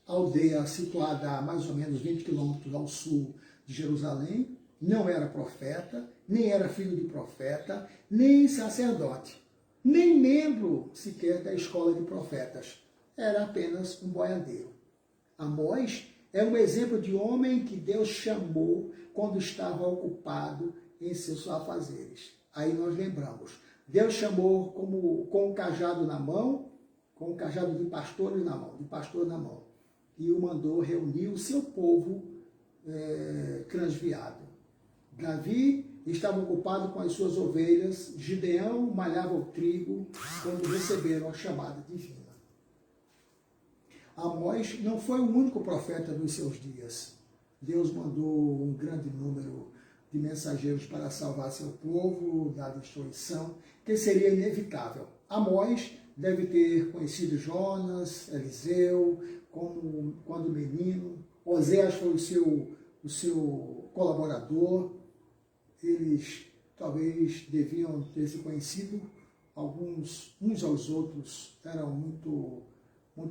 aldeia situada a mais ou menos 20 quilômetros ao sul de Jerusalém. Não era profeta, nem era filho de profeta, nem sacerdote, nem membro sequer da escola de profetas. Era apenas um boiadeiro. Amós é um exemplo de homem que Deus chamou quando estava ocupado em seus afazeres. Aí nós lembramos, Deus chamou com o cajado na mão, com o cajado de pastor na mão, e o mandou reunir o seu povo transviado. Davi estava ocupado com as suas ovelhas, Gideão malhava o trigo quando receberam a chamada divina. Amós não foi o único profeta dos seus dias. Deus mandou um grande número de mensageiros para salvar seu povo da destruição, que seria inevitável. Amós deve ter conhecido Jonas, Eliseu, quando menino. Oséias foi o seu colaborador. Eles talvez deviam ter se conhecido, alguns uns aos outros eram muito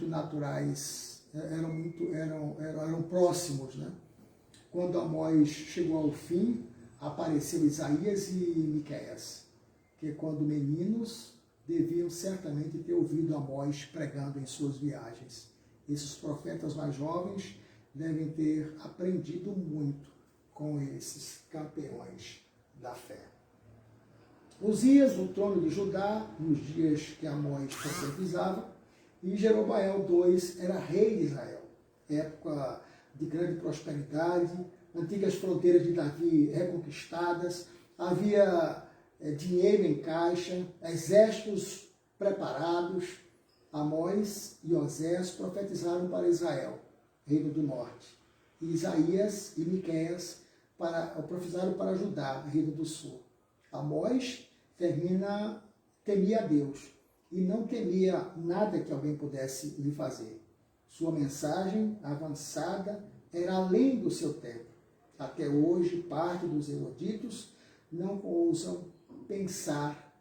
naturais, eram próximos, né? Quando Amós chegou ao fim, apareceu Isaías e Miqueias, que quando meninos deviam certamente ter ouvido Amós pregando em suas viagens. Esses profetas mais jovens devem ter aprendido muito com esses campeões da fé. Uzias, no trono de Judá, nos dias que Amós profetizava, e Jeroboão II era rei de Israel. Época de grande prosperidade, antigas fronteiras de Davi reconquistadas, havia dinheiro em caixa, exércitos preparados. Amós e Osés profetizaram para Israel, reino do norte. E Isaías e Miqueias profetizaram para Judá, reino do sul. Amós temia a Deus e não temia nada que alguém pudesse lhe fazer. Sua mensagem avançada era além do seu tempo. Até hoje, parte dos eruditos não ousam pensar,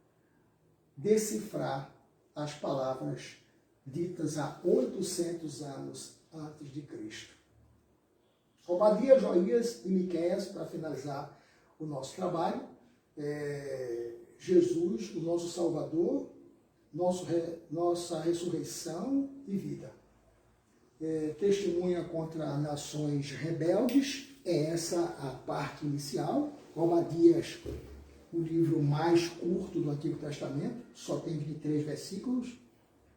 decifrar as palavras ditas há 800 anos antes de Cristo. Obadias, Joias e Miqueias, para finalizar o nosso trabalho, Jesus, o nosso Salvador, nossa ressurreição e vida. Testemunha contra nações rebeldes, é essa a parte inicial. Obadias, o livro mais curto do Antigo Testamento, só tem 23 versículos,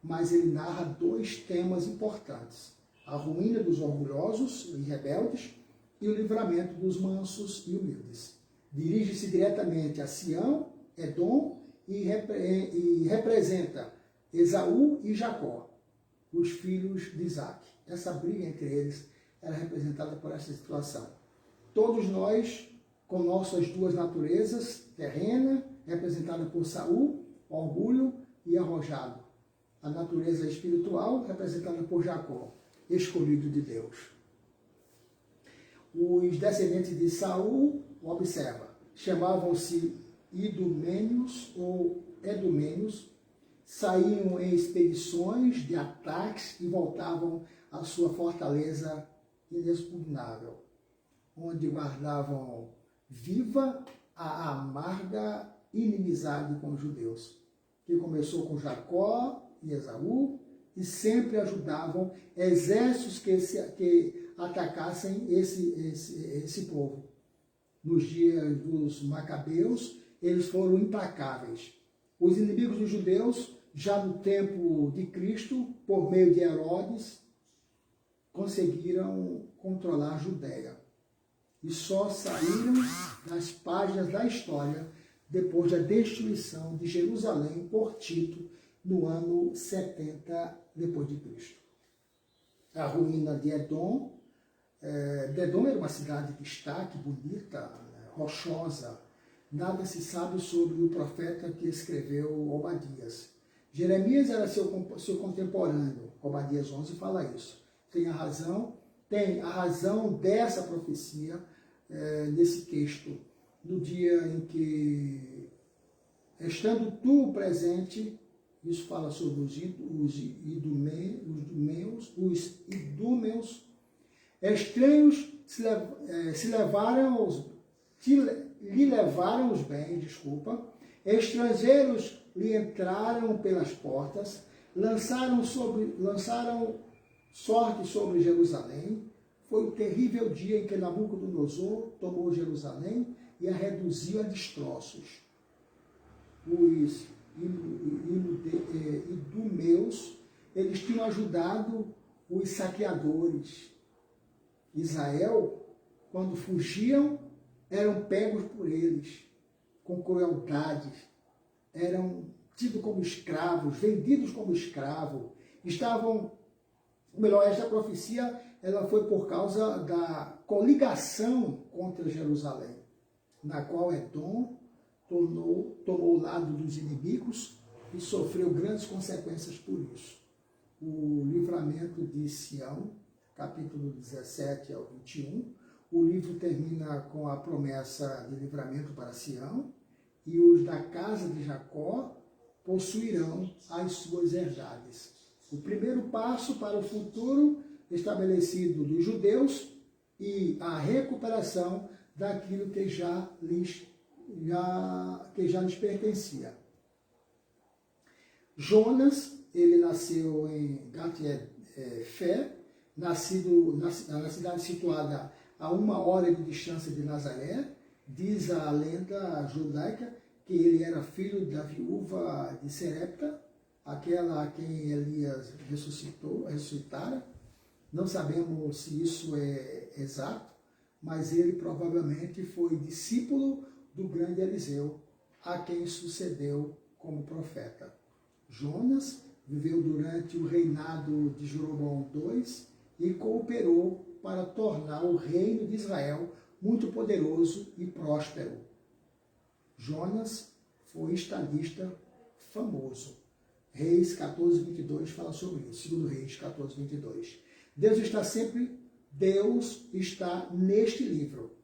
mas ele narra dois temas importantes: a ruína dos orgulhosos e rebeldes e o livramento dos mansos e humildes. Dirige-se diretamente a Sião, Edom, e representa Esaú e Jacó, os filhos de Isaac. Essa briga entre eles era representada por essa situação. Todos nós, com nossas duas naturezas, terrena, representada por Saul, orgulho e arrojado. A natureza espiritual, representada por Jacó, escolhido de Deus. Os descendentes de Saul, observa, chamavam-se idumênios ou edumênios, saíam em expedições de ataques e voltavam à sua fortaleza inexpugnável, onde guardavam viva a amarga inimizade com os judeus, que começou com Jacó e Esaú, e sempre ajudavam exércitos que atacassem esse povo. Nos dias dos Macabeus, eles foram implacáveis. Os inimigos dos judeus, já no tempo de Cristo, por meio de Herodes, conseguiram controlar a Judéia. E só saíram das páginas da história depois da destruição de Jerusalém por Tito, no ano 70 depois de Cristo. A ruína de Edom. Edom era uma cidade de destaque, bonita, rochosa. Nada se sabe sobre o profeta que escreveu Obadias. Jeremias era seu contemporâneo. Obadias 11 fala isso. Tem a razão dessa profecia nesse texto. No dia em que, estando tu presente, isso fala sobre os idúmeos, estranhos lhe levaram os bens, estrangeiros lhe entraram pelas portas, lançaram sorte sobre Jerusalém. Foi o terrível dia em que Nabucodonosor tomou Jerusalém e a reduziu a destroços. Os idumeus, eles tinham ajudado os saqueadores. Israel, quando fugiam, eram pegos por eles, com crueldade, eram tidos como escravos, vendidos como escravos, esta profecia ela foi por causa da coligação contra Jerusalém, na qual Edom tomou o lado dos inimigos e sofreu grandes consequências por isso. O livramento de Sião, capítulo 17 ao 21, o livro termina com a promessa de livramento para Sião, e os da casa de Jacó possuirão as suas herdades. O primeiro passo para o futuro estabelecido dos judeus e a recuperação daquilo que já lhes pertencia. Jonas, ele nasceu em Gat-Hefer, nascido na cidade situada a 1 hora de distância de Nazaré. Diz a lenda judaica que ele era filho da viúva de Serepta, aquela a quem Elias ressuscitara. Não sabemos se isso é exato, mas ele provavelmente foi discípulo do grande Eliseu, a quem sucedeu como profeta. Jonas viveu durante o reinado de Jeroboão II e cooperou para tornar o reino de Israel muito poderoso e próspero. Jonas foi estadista famoso. Reis 14:22 fala sobre isso, 2 Reis 14:22. Deus está neste livro.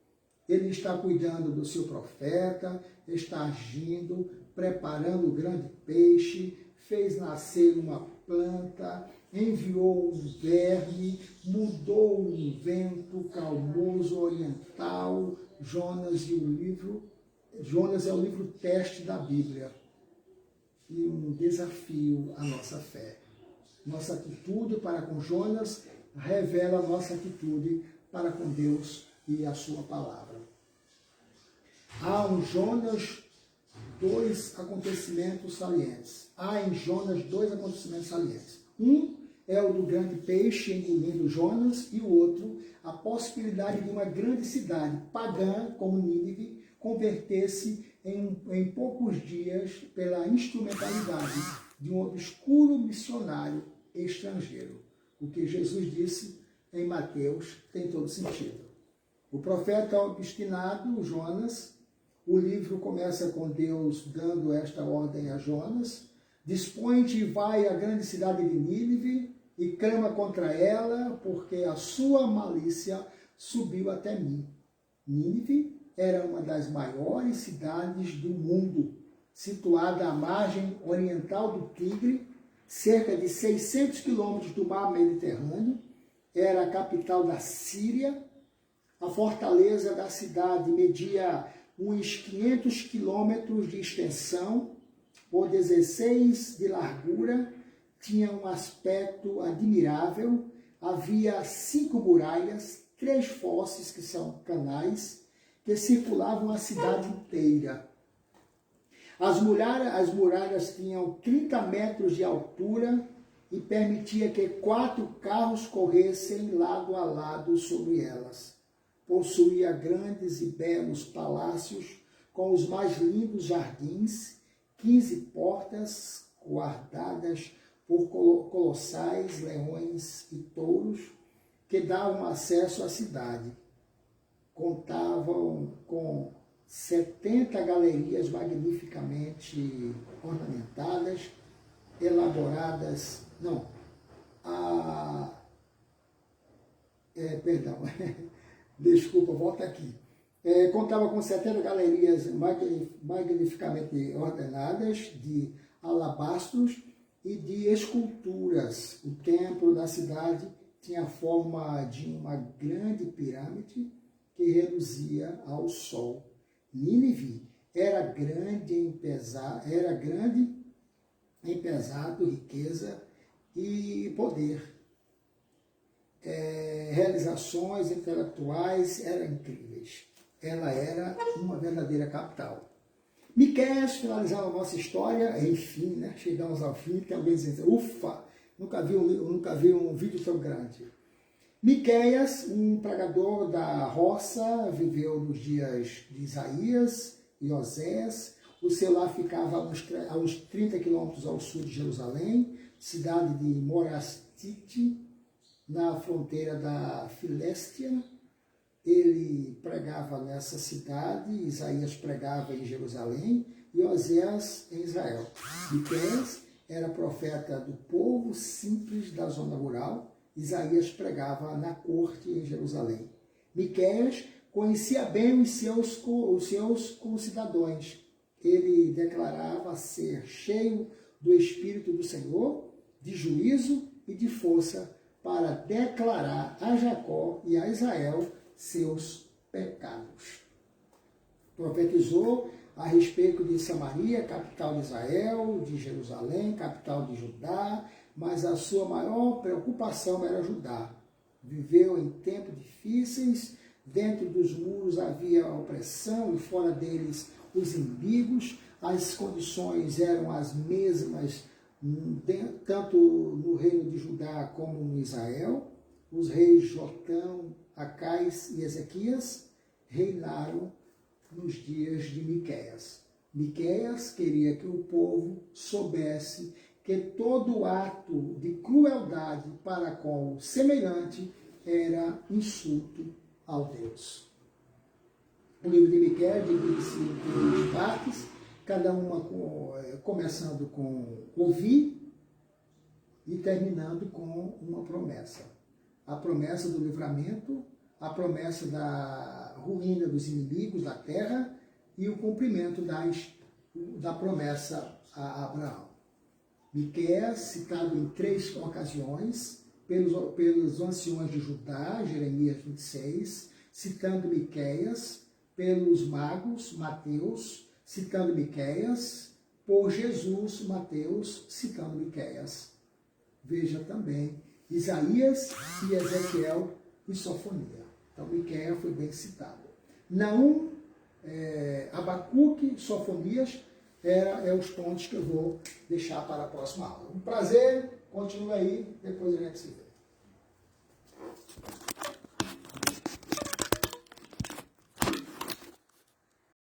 Ele está cuidando do seu profeta, está agindo, preparando o grande peixe, fez nascer uma planta, enviou um verme, mudou um vento calmoso oriental. Jonas é o livro teste da Bíblia e um desafio à nossa fé. Nossa atitude para com Jonas revela a nossa atitude para com Deus e a sua palavra. Há em Jonas dois acontecimentos salientes. Um é o do grande peixe engolindo Jonas e o outro, a possibilidade de uma grande cidade pagã como Nínive converter-se em poucos dias pela instrumentalidade de um obscuro missionário estrangeiro. O que Jesus disse em Mateus tem todo sentido. O profeta obstinado, Jonas, o livro começa com Deus dando esta ordem a Jonas: dispõe-te e vai à grande cidade de Nínive e clama contra ela, porque a sua malícia subiu até mim. Nínive era uma das maiores cidades do mundo, situada à margem oriental do Tigre, cerca de 600 quilômetros do mar Mediterrâneo. Era a capital da Síria. A fortaleza da cidade media uns 500 quilômetros de extensão, por 16 de largura, tinha um aspecto admirável. Havia 5 muralhas, 3 fosses, que são canais, que circulavam a cidade inteira. As muralhas tinham 30 metros de altura e permitia que 4 carros corressem lado a lado sobre elas. Possuía grandes e belos palácios com os mais lindos jardins, 15 portas guardadas por colossais leões e touros que davam acesso à cidade. Contavam com 70 galerias magnificamente ornamentadas, elaboradas, desculpa, volta aqui. Contava com 70 galerias magnificamente ordenadas de alabastros e de esculturas. O templo da cidade tinha a forma de uma grande pirâmide que reluzia ao sol. Nínive era grande em pesado, riqueza e poder. Realizações intelectuais eram incríveis. Ela era uma verdadeira capital. Miqueias, finalizando a nossa história, enfim, chegamos ao fim, tem alguém dizendo, ufa, nunca vi um vídeo tão grande. Miqueias, um pregador da roça, viveu nos dias de Isaías e Oséias. O seu lar ficava a uns 30 quilômetros ao sul de Jerusalém, cidade de Morastite, na fronteira da Filéstia. Ele pregava nessa cidade, Isaías pregava em Jerusalém e Oséias em Israel. Miqueias era profeta do povo simples da zona rural, Isaías pregava na corte em Jerusalém. Miqueias conhecia bem os seus concidadãos. ele declarava ser cheio do Espírito do Senhor, de juízo e de força, para declarar a Jacó e a Israel seus pecados. Profetizou a respeito de Samaria, capital de Israel, de Jerusalém, capital de Judá, mas a sua maior preocupação era Judá. Viveu em tempos difíceis, dentro dos muros havia opressão e fora deles os inimigos, as condições eram as mesmas tanto no reino de Judá como no Israel. Os reis Jotão, Acais e Ezequias reinaram nos dias de Miqueias. Miqueias queria que o povo soubesse que todo ato de crueldade para com o semelhante era insulto ao Deus. O livro de Miqueias divide-se em duas partes, cada uma começando com ouvir e terminando com uma promessa. A promessa do livramento, a promessa da ruína dos inimigos da terra e o cumprimento da promessa a Abraão. Miqueias, citado em 3 ocasiões, pelos anciões de Judá, Jeremias 26, citando Miqueias, pelos magos, Mateus, citando Miqueias, por Jesus, Mateus, citando Miqueias. Veja também Isaías e Ezequiel e Sofonia. Então, Miqueias foi bem citado. Naum, Abacuque, Sofonias, os pontos que eu vou deixar para a próxima aula. Um prazer, continue aí, depois a gente se vê.